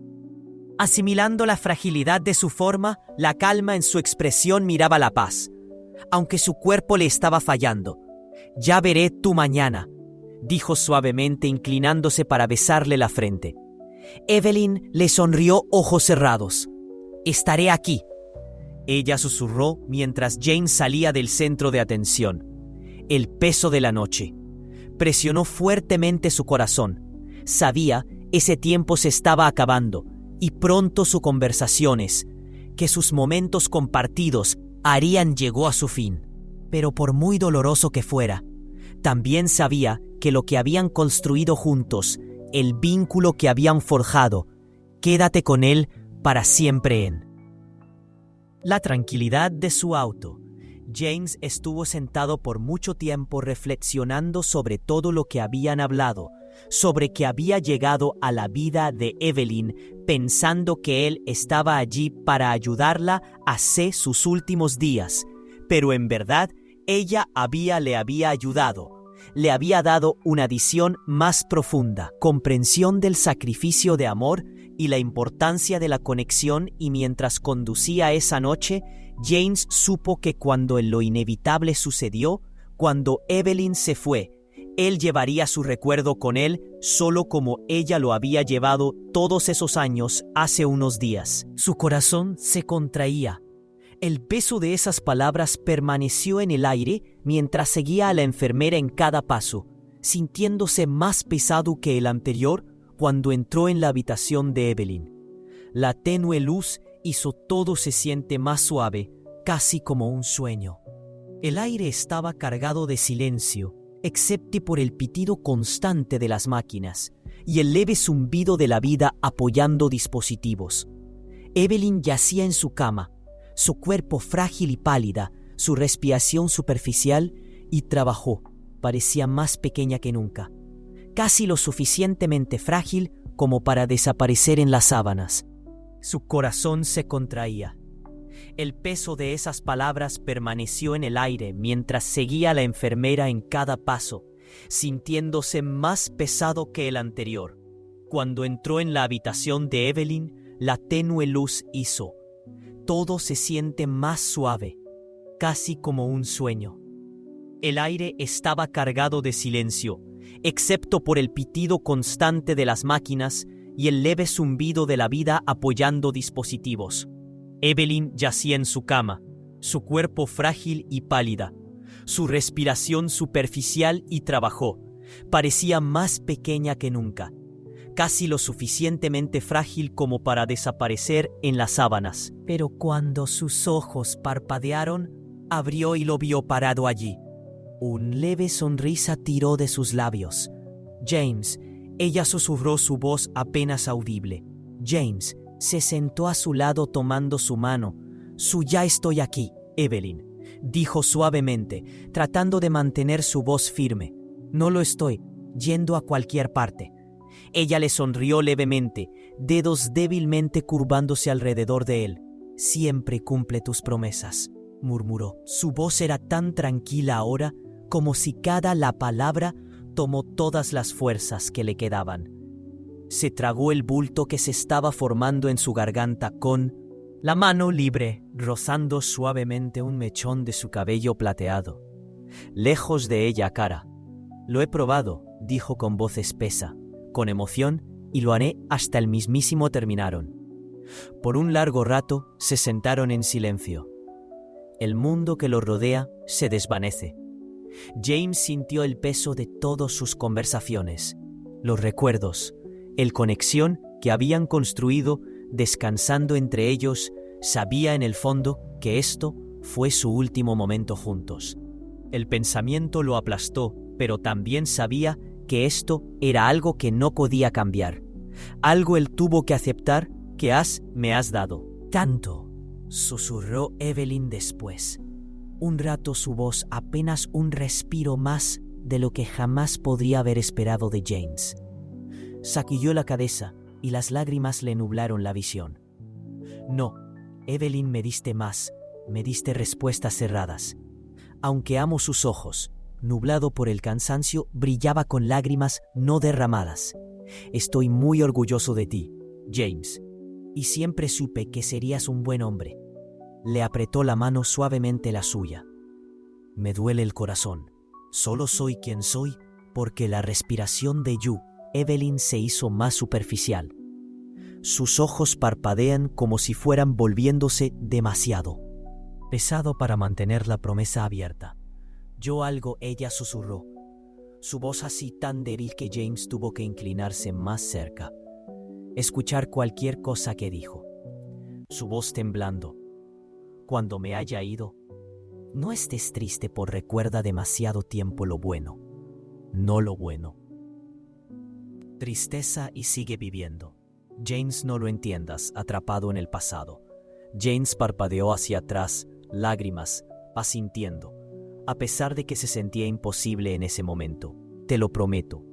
Asimilando la fragilidad de su forma, la calma en su expresión miraba la paz, aunque su cuerpo le estaba fallando. Ya veré tú mañana, dijo suavemente inclinándose para besarle la frente. Evelyn le sonrió ojos cerrados. Estaré aquí. Ella susurró mientras James salía del centro de atención. El peso de la noche presionó fuertemente su corazón. Sabía ese tiempo se estaba acabando y pronto sus conversaciones, que sus momentos compartidos harían llegó a su fin. Pero por muy doloroso que fuera, también sabía que lo que habían construido juntos, el vínculo que habían forjado, quédate con él para siempre en la tranquilidad de su auto. James estuvo sentado por mucho tiempo reflexionando sobre todo lo que habían hablado, sobre que había llegado a la vida de Evelyn, pensando que él estaba allí para ayudarla a hacer sus últimos días, pero en verdad ella le había ayudado. Le había dado una visión más profunda, comprensión del sacrificio de amor y la importancia de la conexión, y mientras conducía esa noche, James supo que cuando lo inevitable sucedió, cuando Evelyn se fue, él llevaría su recuerdo con él solo como ella lo había llevado todos esos años hace unos días. Su corazón se contraía. El peso de esas palabras permaneció en el aire mientras seguía a la enfermera en cada paso, sintiéndose más pesado que el anterior cuando entró en la habitación de Evelyn. La tenue luz hizo todo se siente más suave, casi como un sueño. El aire estaba cargado de silencio, excepto por el pitido constante de las máquinas y el leve zumbido de la vida apoyando dispositivos. Evelyn yacía en su cama, su cuerpo frágil y pálida, su respiración superficial, y trabajó. Parecía más pequeña que nunca, casi lo suficientemente frágil como para desaparecer en las sábanas. Su corazón se contraía. El peso de esas palabras permaneció en el aire mientras seguía a la enfermera en cada paso, sintiéndose más pesado que el anterior. Cuando entró en la habitación de Evelyn, la tenue luz hizo. Todo se siente más suave, casi como un sueño. El aire estaba cargado de silencio, excepto por el pitido constante de las máquinas y el leve zumbido de la vida apoyando dispositivos. Evelyn yacía en su cama, su cuerpo frágil y pálida, su respiración superficial, y trabajó. Parecía más pequeña que nunca, casi lo suficientemente frágil como para desaparecer en las sábanas. Pero cuando sus ojos parpadearon, abrió y lo vio parado allí. Una leve sonrisa tiró de sus labios. James, ella susurró su voz apenas audible. James se sentó a su lado tomando su mano. Ya estoy aquí, Evelyn, dijo suavemente, tratando de mantener su voz firme. No lo estoy, yendo a cualquier parte. Ella le sonrió levemente, dedos débilmente curvándose alrededor de él. Siempre cumple tus promesas, murmuró. Su voz era tan tranquila ahora como si la palabra tomó todas las fuerzas que le quedaban. Se tragó el bulto que se estaba formando en su garganta con la mano libre, rozando suavemente un mechón de su cabello plateado. Lejos de ella, cara. Lo he probado, dijo con voz espesa, con emoción, y lo haré hasta el mismísimo terminaron. Por un largo rato se sentaron en silencio. El mundo que los rodea se desvanece. James sintió el peso de todas sus conversaciones, los recuerdos, la conexión que habían construido descansando entre ellos. Sabía en el fondo que esto fue su último momento juntos. El pensamiento lo aplastó, pero también sabía que esto era algo que no podía cambiar. Algo él tuvo que aceptar que me has dado. Tanto, susurró Evelyn después. Un rato su voz apenas un respiro más de lo que jamás podría haber esperado de James. Sacudió la cabeza y las lágrimas le nublaron la visión. No, Evelyn, me diste más, me diste respuestas cerradas. Aunque amo sus ojos, nublado por el cansancio, brillaba con lágrimas no derramadas. Estoy muy orgulloso de ti, James, y siempre supe que serías un buen hombre. Le apretó la mano suavemente la suya. Me duele el corazón. Solo soy quien soy porque la respiración de Evelyn se hizo más superficial. Sus ojos parpadean como si fueran volviéndose demasiado pesado para mantener la promesa abierta. Ella susurró, su voz así tan débil que James tuvo que inclinarse más cerca, escuchar cualquier cosa que dijo. Su voz temblando. Cuando me haya ido, no estés triste por recuerda demasiado tiempo lo bueno, no lo bueno. Tristeza y sigue viviendo. James, no lo entiendas, atrapado en el pasado. James parpadeó hacia atrás, lágrimas, asintiendo, a pesar de que se sentía imposible en ese momento. Te lo prometo,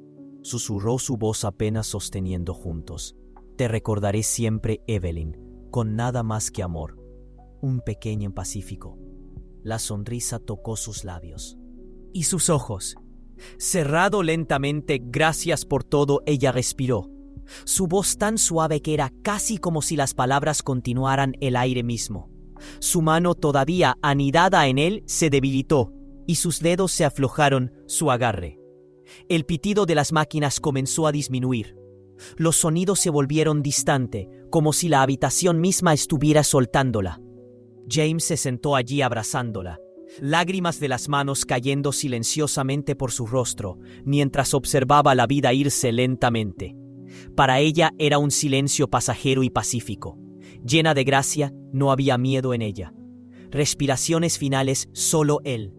susurró su voz apenas sosteniendo juntos. Te recordaré siempre, Evelyn, con nada más que amor. Un pequeño pacífico. La sonrisa tocó sus labios. Y sus ojos. Cerrado lentamente, gracias por todo, ella respiró. Su voz tan suave que era casi como si las palabras continuaran el aire mismo. Su mano, todavía anidada en él, se debilitó y sus dedos se aflojaron su agarre. El pitido de las máquinas comenzó a disminuir. Los sonidos se volvieron distantes, como si la habitación misma estuviera soltándola. James se sentó allí abrazándola, lágrimas de las manos cayendo silenciosamente por su rostro, mientras observaba la vida irse lentamente. Para ella era un silencio pasajero y pacífico. Llena de gracia, no había miedo en ella. Respiraciones finales, solo él.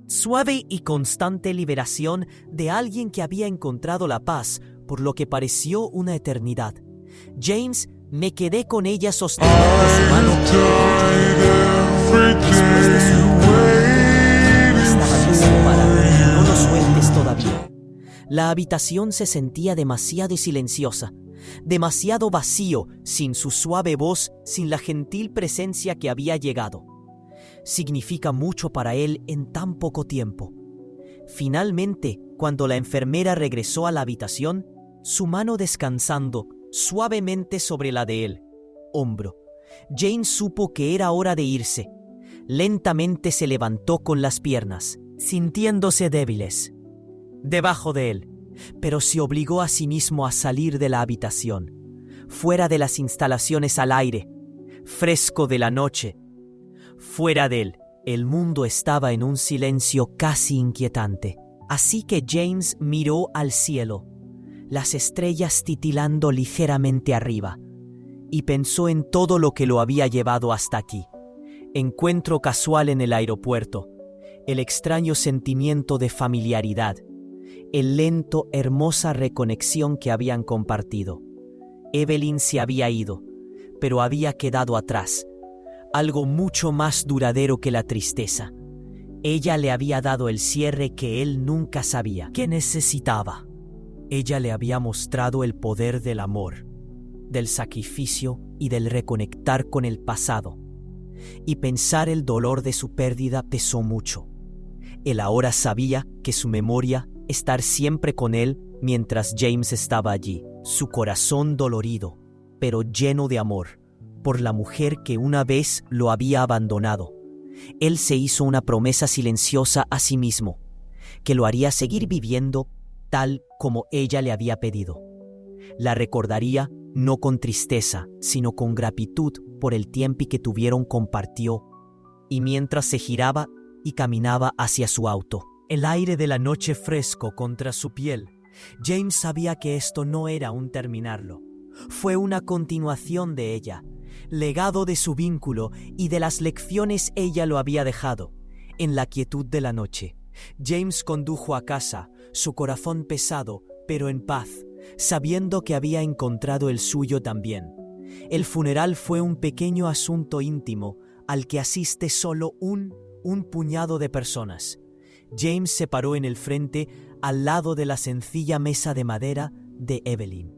Suave y constante liberación de alguien que había encontrado la paz por lo que pareció una eternidad. James, me quedé con ella sosteniendo su mano. Después de su estaba listo para no lo sueltes todavía. La habitación se sentía demasiado silenciosa, demasiado vacío, sin su suave voz, sin la gentil presencia que había llegado. Significa mucho para él en tan poco tiempo. Finalmente, cuando la enfermera regresó a la habitación, su mano descansando suavemente sobre la de él, hombro, James supo que era hora de irse. Lentamente se levantó con las piernas, sintiéndose débiles, debajo de él, pero se obligó a sí mismo a salir de la habitación, fuera de las instalaciones al aire, fresco de la noche. Fuera de él, el mundo estaba en un silencio casi inquietante. Así que James miró al cielo, las estrellas titilando ligeramente arriba, y pensó en todo lo que lo había llevado hasta aquí. Encuentro casual en el aeropuerto, el extraño sentimiento de familiaridad, el lento, hermosa reconexión que habían compartido. Evelyn se había ido, pero había quedado atrás, algo mucho más duradero que la tristeza. Ella le había dado el cierre que él nunca sabía que necesitaba. Ella le había mostrado el poder del amor, del sacrificio y del reconectar con el pasado. Y pensar el dolor de su pérdida pesó mucho. Él ahora sabía que su memoria, estar siempre con él mientras James estaba allí, su corazón dolorido, pero lleno de amor, por la mujer que una vez lo había abandonado. Él se hizo una promesa silenciosa a sí mismo, que lo haría seguir viviendo tal como ella le había pedido. La recordaría no con tristeza, sino con gratitud por el tiempo que tuvieron compartió. Y mientras se giraba y caminaba hacia su auto, el aire de la noche fresco contra su piel, James sabía que esto no era un terminarlo. Fue una continuación de ella, legado de su vínculo y de las lecciones ella lo había dejado. En la quietud de la noche, James condujo a casa, su corazón pesado, pero en paz, sabiendo que había encontrado el suyo también. El funeral fue un pequeño asunto íntimo al que asiste solo un puñado de personas. James se paró en el frente, al lado de la sencilla mesa de madera de Evelyn.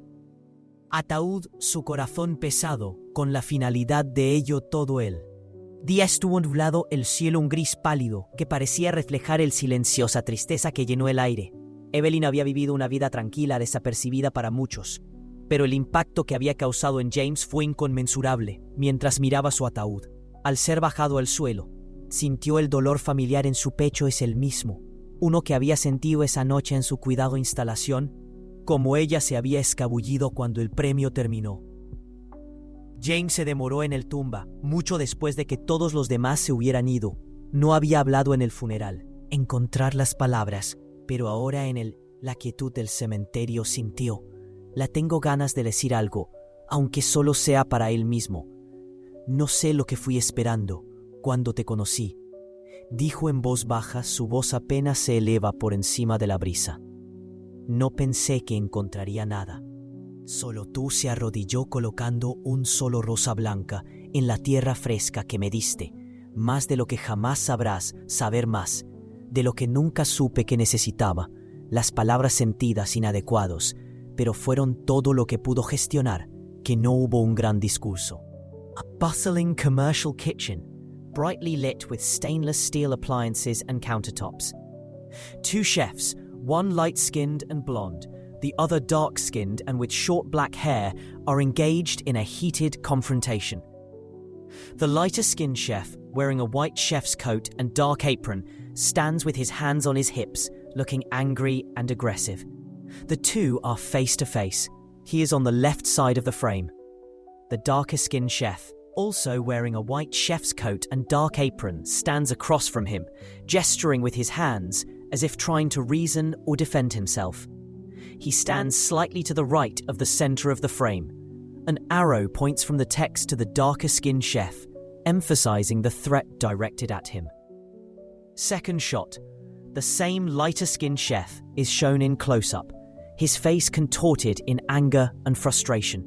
Ataúd, su corazón pesado, con la finalidad de ello todo él. Día estuvo nublado, el cielo un gris pálido, que parecía reflejar el silenciosa tristeza que llenó el aire. Evelyn había vivido una vida tranquila, desapercibida para muchos, pero el impacto que había causado en James fue inconmensurable mientras miraba su ataúd. Al ser bajado al suelo, sintió el dolor familiar en su pecho, es el mismo, uno que había sentido esa noche en su cuidado instalación, como ella se había escabullido cuando el premio terminó. James se demoró en el tumba, mucho después de que todos los demás se hubieran ido. No había hablado en el funeral, encontrar las palabras, pero ahora en la quietud del cementerio sintió, la tengo ganas de decir algo, aunque solo sea para él mismo. No sé lo que fui esperando cuando te conocí, dijo en voz baja, su voz apenas se eleva por encima de la brisa. No pensé que encontraría nada. Solo tú. Se arrodilló colocando un solo rosa blanca en la tierra fresca que me diste, más de lo que jamás sabrás, saber más, de lo que nunca supe que necesitaba. Las palabras sentidas inadecuados, pero fueron todo lo que pudo gestionar, que no hubo un gran discurso. A bustling commercial kitchen, brightly lit with stainless steel appliances and countertops. Two chefs, one light-skinned and blonde, the other dark-skinned and with short black hair, are engaged in a heated confrontation. The lighter-skinned chef, wearing a white chef's coat and dark apron, stands with his hands on his hips, looking angry and aggressive. The two are face to face. He is on the left side of the frame. The darker-skinned chef, also wearing a white chef's coat and dark apron, stands across from him, gesturing with his hands as if trying to reason or defend himself. He stands slightly to the right of the center of the frame. An arrow points from the text to the darker-skinned chef, emphasizing the threat directed at him. Second shot. The same lighter-skinned chef is shown in close-up, his face contorted in anger and frustration.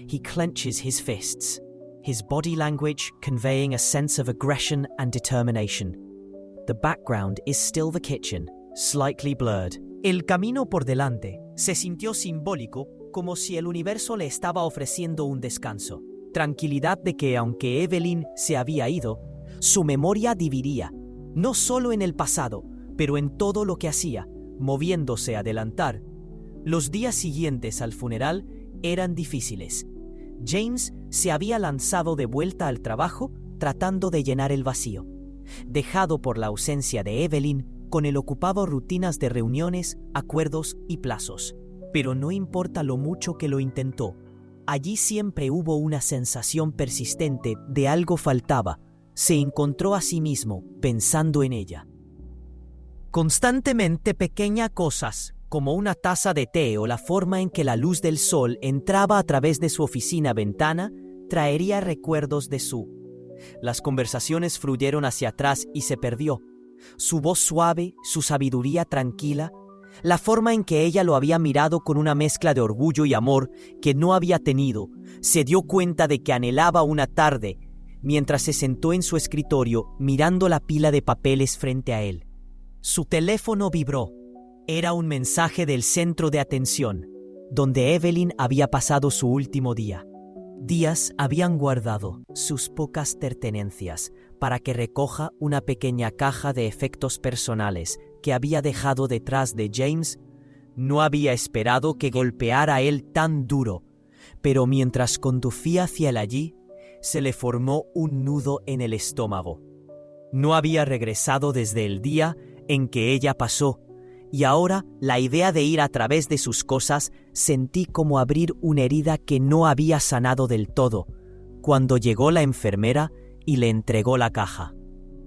He clenches his fists, his body language conveying a sense of aggression and determination. The background is still the kitchen, slightly blurred. El camino por delante se sintió simbólico, como si el universo le estaba ofreciendo un descanso. Tranquilidad de que aunque Evelyn se había ido, su memoria viviría, no solo en el pasado, pero en todo lo que hacía, moviéndose a adelantar. Los días siguientes al funeral eran difíciles. James se había lanzado de vuelta al trabajo tratando de llenar el vacío, dejado por la ausencia de Evelyn, con el ocupado rutinas de reuniones, acuerdos y plazos. Pero no importa lo mucho que lo intentó, allí siempre hubo una sensación persistente de algo faltaba. Se encontró a sí mismo pensando en ella. Constantemente pequeñas cosas, como una taza de té o la forma en que la luz del sol entraba a través de su oficina ventana, traería recuerdos de su. Las conversaciones fluyeron hacia atrás y se perdió. Su voz suave, su sabiduría tranquila, la forma en que ella lo había mirado con una mezcla de orgullo y amor que no había tenido, se dio cuenta de que anhelaba una tarde, mientras se sentó en su escritorio mirando la pila de papeles frente a él. Su teléfono vibró. Era un mensaje del centro de atención, donde Evelyn había pasado su último día. Días habían guardado sus pocas pertenencias para que recoja una pequeña caja de efectos personales que había dejado detrás de James. No había esperado que golpeara a él tan duro, pero mientras conducía hacia él allí, se le formó un nudo en el estómago. No había regresado desde el día en que ella pasó, y ahora la idea de ir a través de sus cosas sentí como abrir una herida que no había sanado del todo, cuando llegó la enfermera y le entregó la caja.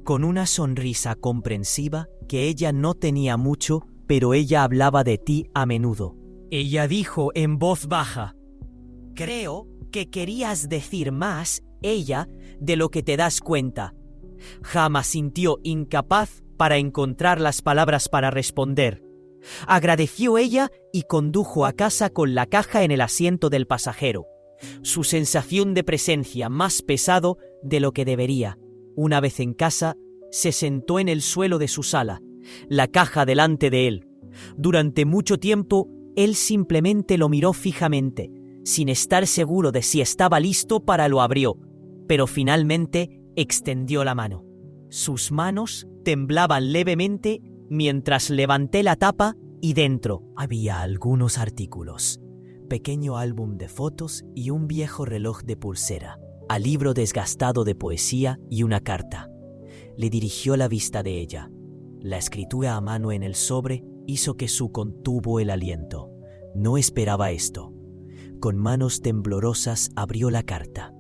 Con una sonrisa comprensiva que ella no tenía mucho, pero ella hablaba de ti a menudo. Ella dijo en voz baja: «Creo que querías decir más, ella, de lo que te das cuenta». Jamás sintió incapaz para encontrar las palabras para responder. Agradeció ella y condujo a casa con la caja en el asiento del pasajero. Su sensación de presencia más pesado de lo que debería. Una vez en casa, se sentó en el suelo de su sala, la caja delante de él. Durante mucho tiempo, él simplemente lo miró fijamente, sin estar seguro de si estaba listo para lo abrió, pero finalmente extendió la mano. Sus manos temblaban levemente mientras levanté la tapa y dentro había algunos artículos, pequeño álbum de fotos y un viejo reloj de pulsera, a libro desgastado de poesía y una carta. Le dirigió la vista de ella. La escritura a mano en el sobre hizo que su contuvo el aliento. No esperaba esto. Con manos temblorosas abrió la carta,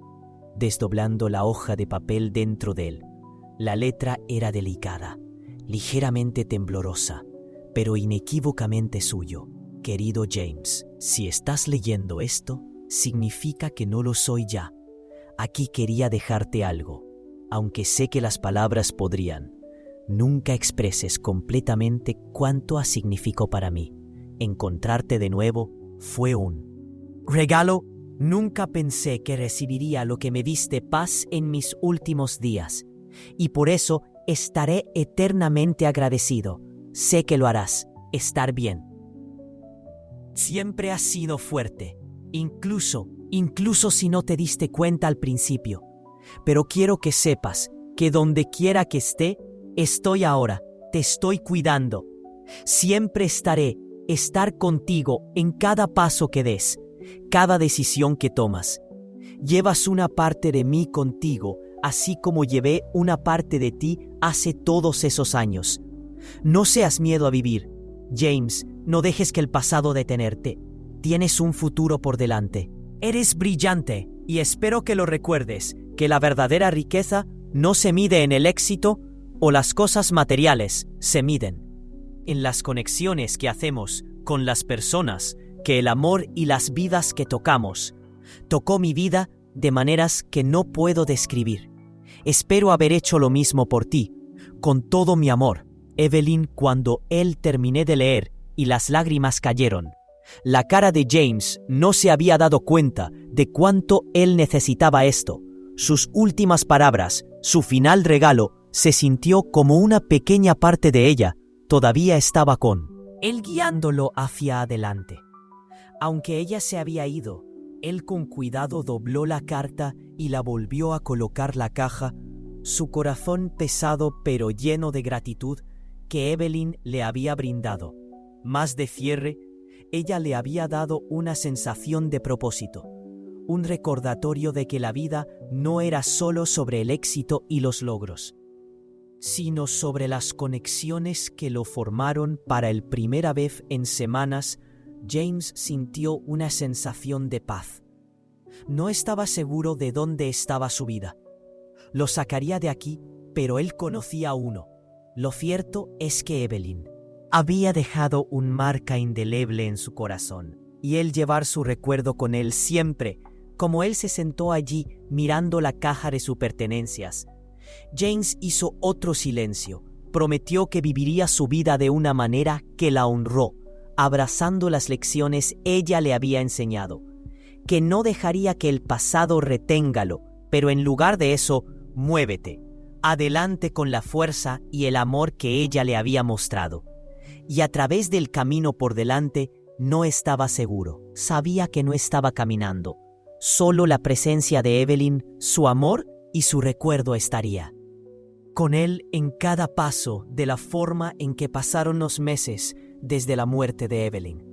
desdoblando la hoja de papel dentro de él. La letra era delicada, ligeramente temblorosa, pero inequívocamente suyo. Querido James, si estás leyendo esto, significa que no lo soy ya. Aquí quería dejarte algo, aunque sé que las palabras podrían. Nunca expreses completamente cuánto significó para mí. Encontrarte de nuevo fue un regalo. Nunca pensé que recibiría lo que me diste paz en mis últimos días, y por eso estaré eternamente agradecido. Sé que lo harás. Estar bien. Siempre has sido fuerte, incluso si no te diste cuenta al principio. Pero quiero que sepas que donde quiera que esté, estoy ahora, te estoy cuidando. Siempre estar contigo en cada paso que des, cada decisión que tomas. Llevas una parte de mí contigo, así como llevé una parte de ti hace todos esos años. No seas miedo a vivir. James, no dejes que el pasado detenerte. Tienes un futuro por delante. Eres brillante y espero que lo recuerdes, que la verdadera riqueza no se mide en el éxito o las cosas materiales, se miden en las conexiones que hacemos con las personas, que el amor y las vidas que tocamos. Tocó mi vida de maneras que no puedo describir. Espero haber hecho lo mismo por ti, con todo mi amor. Evelyn, cuando él terminé de leer y las lágrimas cayeron. La cara de James no se había dado cuenta de cuánto él necesitaba esto. Sus últimas palabras, su final regalo, se sintió como una pequeña parte de ella. Todavía estaba con él guiándolo hacia adelante. Aunque ella se había ido, él con cuidado dobló la carta y la volvió a colocar la caja, su corazón pesado pero lleno de gratitud que Evelyn le había brindado. Más de cierre, ella le había dado una sensación de propósito, un recordatorio de que la vida no era solo sobre el éxito y los logros, sino sobre las conexiones que lo formaron. Para la primera vez en semanas, James sintió una sensación de paz. No estaba seguro de dónde estaba su vida. Lo sacaría de aquí, pero él conocía a uno. Lo cierto es que Evelyn había dejado una marca indeleble en su corazón, y él llevar su recuerdo con él siempre, como él se sentó allí mirando la caja de sus pertenencias. James hizo otro silencio, prometió que viviría su vida de una manera que la honró, abrazando las lecciones ella le había enseñado, que no dejaría que el pasado reténgalo, pero en lugar de eso, muévete, adelante con la fuerza y el amor que ella le había mostrado. Y a través del camino por delante, no estaba seguro, sabía que no estaba caminando. Solo la presencia de Evelyn, su amor y su recuerdo estaría con él en cada paso de la forma en que pasaron los meses desde la muerte de Evelyn.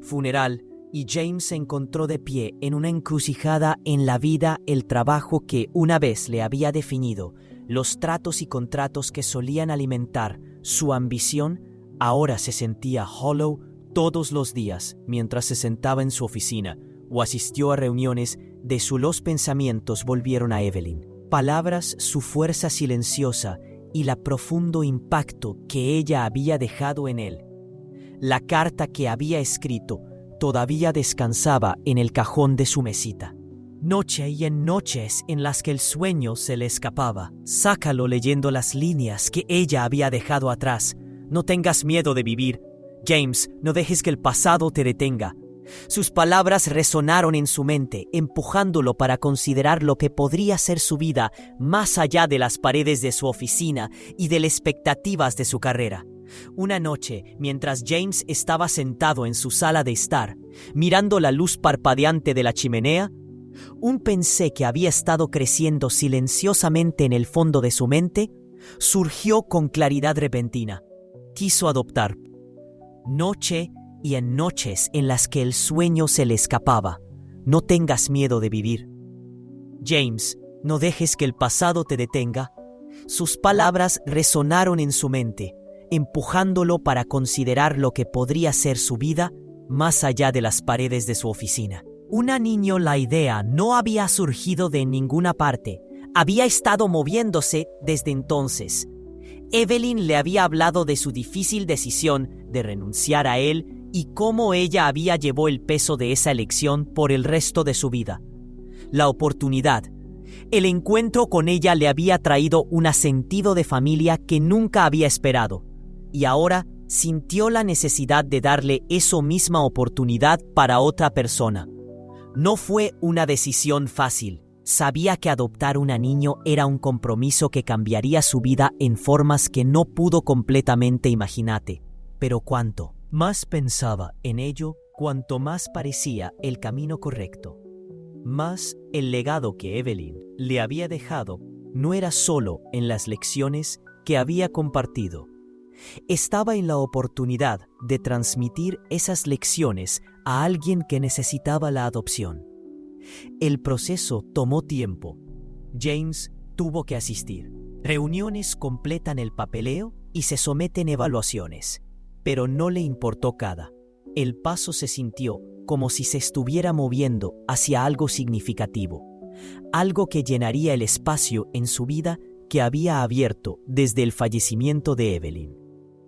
Funeral, y James se encontró de pie en una encrucijada en la vida, el trabajo que una vez le había definido, los tratos y contratos que solían alimentar su ambición, ahora se sentía hollow todos los días mientras se sentaba en su oficina o asistió a reuniones. Los pensamientos volvieron a Evelyn. Palabras, su fuerza silenciosa y el profundo impacto que ella había dejado en él. La carta que había escrito todavía descansaba en el cajón de su mesita. Noche y en noches en las que el sueño se le escapaba, sácalo leyendo las líneas que ella había dejado atrás. No tengas miedo de vivir. James, no dejes que el pasado te detenga. Sus palabras resonaron en su mente, empujándolo para considerar lo que podría ser su vida más allá de las paredes de su oficina y de las expectativas de su carrera. Una noche, mientras James estaba sentado en su sala de estar, mirando la luz parpadeante de la chimenea, un pensé que había estado creciendo silenciosamente en el fondo de su mente surgió con claridad repentina. Quiso adoptar. Noche y en noches en las que el sueño se le escapaba. No tengas miedo de vivir. James, no dejes que el pasado te detenga. Sus palabras resonaron en su mente, empujándolo para considerar lo que podría ser su vida más allá de las paredes de su oficina. Una niño, la idea no había surgido de ninguna parte, había estado moviéndose desde entonces. Evelyn le había hablado de su difícil decisión de renunciar a él y cómo ella había llevado el peso de esa elección por el resto de su vida. La oportunidad, el encuentro con ella le había traído un sentido de familia que nunca había esperado, y ahora sintió la necesidad de darle esa misma oportunidad para otra persona. No fue una decisión fácil. Sabía que adoptar un niño era un compromiso que cambiaría su vida en formas que no pudo completamente imaginar. Pero cuanto más pensaba en ello, cuanto más parecía el camino correcto. Más el legado que Evelyn le había dejado no era solo en las lecciones que había compartido. Estaba en la oportunidad de transmitir esas lecciones a alguien que necesitaba la adopción. El proceso tomó tiempo. James tuvo que asistir. Reuniones completan el papeleo y se someten evaluaciones, pero no le importó cada. El paso se sintió como si se estuviera moviendo hacia algo significativo, algo que llenaría el espacio en su vida que había abierto desde el fallecimiento de Evelyn.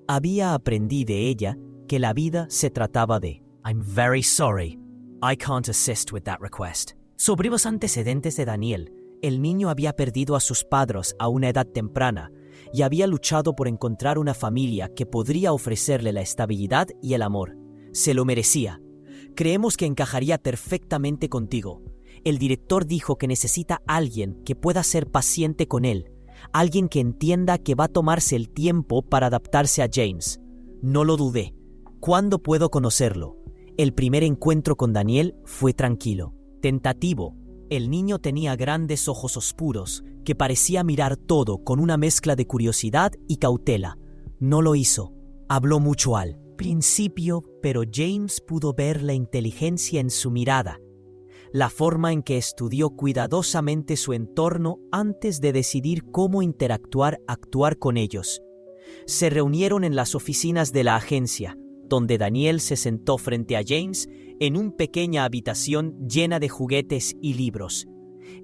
Había aprendido de ella que la vida se trataba de "I'm very sorry, I can't assist with that request". Sobre los antecedentes de Daniel, el niño había perdido a sus padres a una edad temprana y había luchado por encontrar una familia que podría ofrecerle la estabilidad y el amor. Se lo merecía. Creemos que encajaría perfectamente contigo. El director dijo que necesita alguien que pueda ser paciente con él, alguien que entienda que va a tomarse el tiempo para adaptarse a James. No lo dudé. ¿Cuándo puedo conocerlo? El primer encuentro con Daniel fue tranquilo, tentativo. El niño tenía grandes ojos oscuros que parecía mirar todo con una mezcla de curiosidad y cautela. No lo hizo. Habló mucho al principio, pero James pudo ver la inteligencia en su mirada, la forma en que estudió cuidadosamente su entorno antes de decidir cómo actuar con ellos. Se reunieron en las oficinas de la agencia, donde Daniel se sentó frente a James en una pequeña habitación llena de juguetes y libros.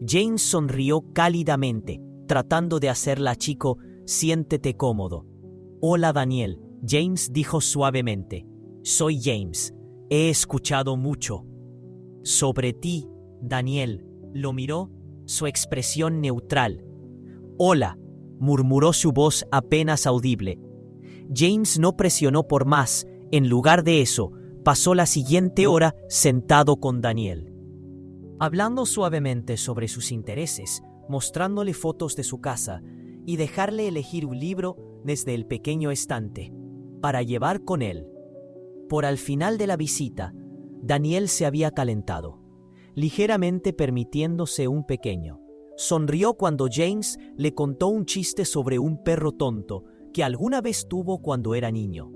James sonrió cálidamente, tratando de hacerla chico, siéntete cómodo. Hola Daniel, James dijo suavemente. Soy James. He escuchado mucho sobre ti, Daniel. Lo miró, su expresión neutral. Hola, murmuró su voz apenas audible. James no presionó por más. En lugar de eso, pasó la siguiente hora sentado con Daniel, hablando suavemente sobre sus intereses, mostrándole fotos de su casa y dejarle elegir un libro desde el pequeño estante para llevar con él. Por al final de la visita, Daniel se había calentado, ligeramente permitiéndose un pequeño. Sonrió cuando James le contó un chiste sobre un perro tonto que alguna vez tuvo cuando era niño.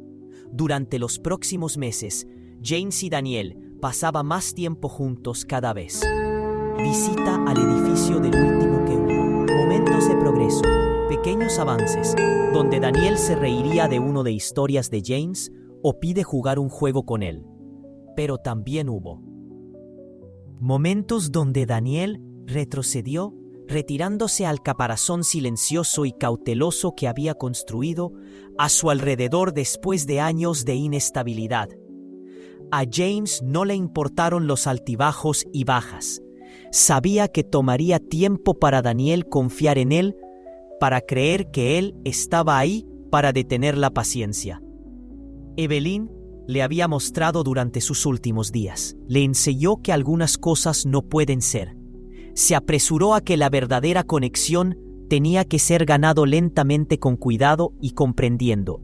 Durante los próximos meses, James y Daniel pasaban más tiempo juntos cada vez. Visita al edificio del último que hubo. Momentos de progreso, pequeños avances, donde Daniel se reiría de una de historias de James o pide jugar un juego con él. Pero también hubo momentos donde Daniel retrocedió, retirándose al caparazón silencioso y cauteloso que había construido a su alrededor después de años de inestabilidad. A James no le importaron los altibajos y bajas. Sabía que tomaría tiempo para Daniel confiar en él, para creer que él estaba ahí para detener la paciencia. Evelyn le había mostrado durante sus últimos días. Le enseñó que algunas cosas no pueden ser. Se apresuró a que la verdadera conexión tenía que ser ganado lentamente con cuidado y comprendiendo.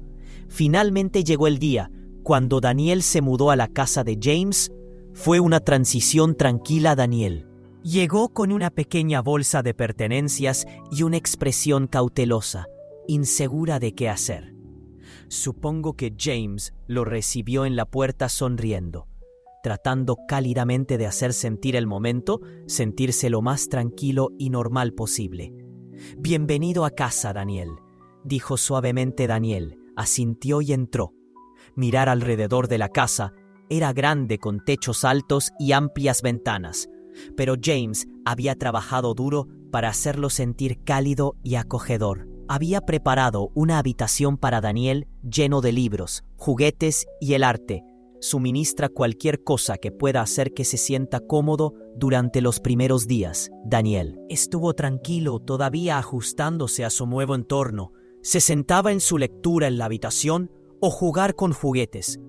Finalmente llegó el día, cuando Daniel se mudó a la casa de James. Fue una transición tranquila. Daniel llegó con una pequeña bolsa de pertenencias y una expresión cautelosa, insegura de qué hacer. Supongo que James lo recibió en la puerta sonriendo, tratando cálidamente de hacer sentir el momento, sentirse lo más tranquilo y normal posible. Bienvenido a casa, Daniel, dijo suavemente. Daniel asintió y entró. Mirar alrededor de la casa era grande, con techos altos y amplias ventanas, pero James había trabajado duro para hacerlo sentir cálido y acogedor. Había preparado una habitación para Daniel lleno de libros, juguetes y el arte. Suministra cualquier cosa que pueda hacer que se sienta cómodo durante los primeros días. Daniel estuvo tranquilo, todavía ajustándose a su nuevo entorno. Se sentaba en su lectura en la habitación o jugar con juguetes.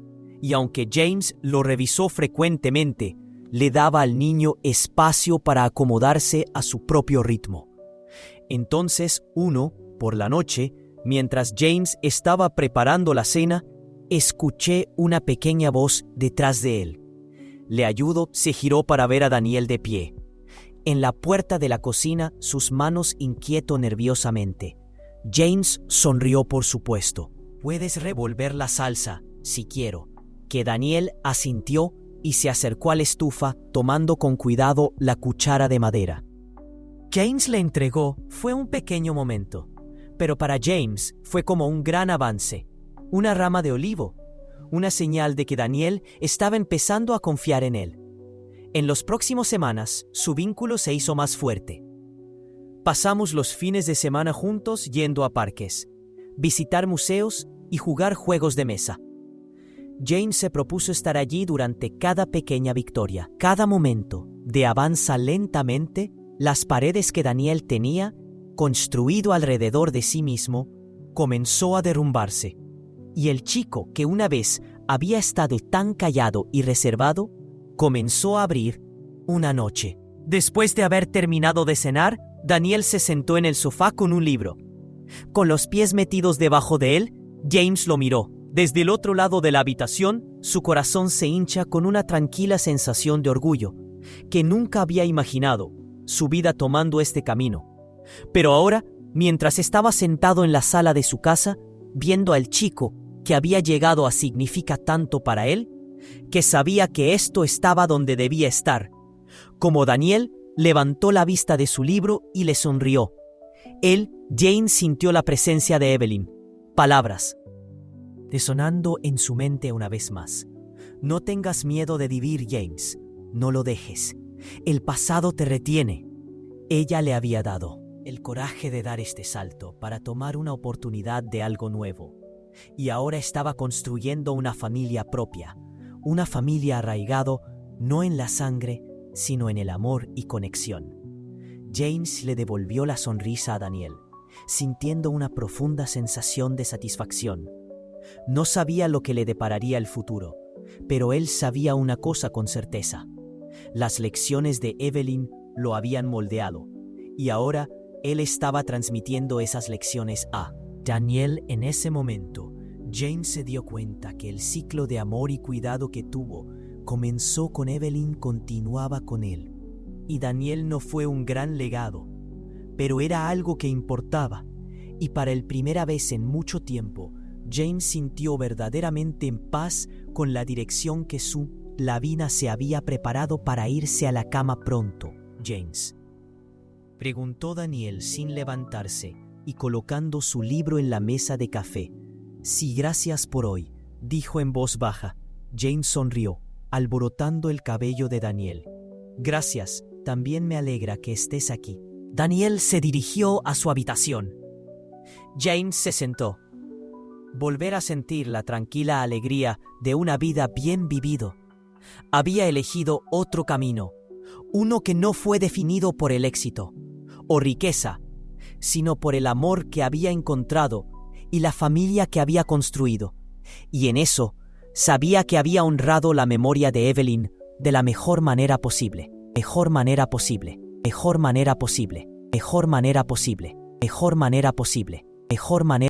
Y aunque James lo revisó frecuentemente, le daba al niño espacio para acomodarse a su propio ritmo. Entonces, por la noche, mientras James estaba preparando la cena, escuché una pequeña voz detrás de él. Le ayudó, se giró para ver a Daniel de pie. En la puerta de la cocina, sus manos inquieto nerviosamente. James sonrió, por supuesto. Puedes revolver la salsa, si quiero. Que Daniel asintió y se acercó a la estufa tomando con cuidado la cuchara de madera. James le entregó. Fue un pequeño momento, pero para James fue como un gran avance, una rama de olivo, una señal de que Daniel estaba empezando a confiar en él. En las próximas semanas, su vínculo se hizo más fuerte. Pasamos los fines de semana juntos yendo a parques, visitar museos y jugar juegos de mesa. James se propuso estar allí durante cada pequeña victoria, cada momento de avanza lentamente. Las paredes que Daniel tenía construido alrededor de sí mismo comenzó a derrumbarse, y el chico que una vez había estado tan callado y reservado comenzó a abrir una noche. Después de haber terminado de cenar, Daniel se sentó en el sofá con un libro. Con los pies metidos debajo de él, James lo miró. Desde el otro lado de la habitación, su corazón se hincha con una tranquila sensación de orgullo, que nunca había imaginado su vida tomando este camino. Pero ahora, mientras estaba sentado en la sala de su casa, viendo al chico que había llegado a significar tanto para él, que sabía que esto estaba donde debía estar, como Daniel levantó la vista de su libro y le sonrió. James sintió la presencia de Evelyn. Palabras resonando en su mente una vez más. No tengas miedo de vivir, James. No lo dejes. El pasado te retiene. Ella le había dado el coraje de dar este salto para tomar una oportunidad de algo nuevo. Y ahora estaba construyendo una familia propia, una familia arraigado no en la sangre, sino en el amor y conexión. James le devolvió la sonrisa a Daniel, sintiendo una profunda sensación de satisfacción. No sabía lo que le depararía el futuro, pero él sabía una cosa con certeza. Las lecciones de Evelyn lo habían moldeado, y ahora él estaba transmitiendo esas lecciones a Daniel. En ese momento, James se dio cuenta que el ciclo de amor y cuidado que tuvo comenzó con Evelyn, continuaba con él. Y Daniel no fue un gran legado, pero era algo que importaba, y para la primera vez en mucho tiempo, James sintió verdaderamente en paz con la dirección que la vida se había preparado para irse a la cama pronto. James, preguntó Daniel sin levantarse y colocando su libro en la mesa de café. Sí, gracias por hoy, dijo en voz baja. James sonrió, alborotando el cabello de Daniel. Gracias, también me alegra que estés aquí. Daniel se dirigió a su habitación. James se sentó. Volver a sentir la tranquila alegría de una vida bien vivido. Había elegido otro camino, uno que no fue definido por el éxito o riqueza, sino por el amor que había encontrado y la familia que había construido. Y en eso, sabía que había honrado la memoria de Evelyn de la mejor manera posible. Mejor manera posible. Mejor manera posible. Mejor manera posible. Mejor manera posible. Mejor manera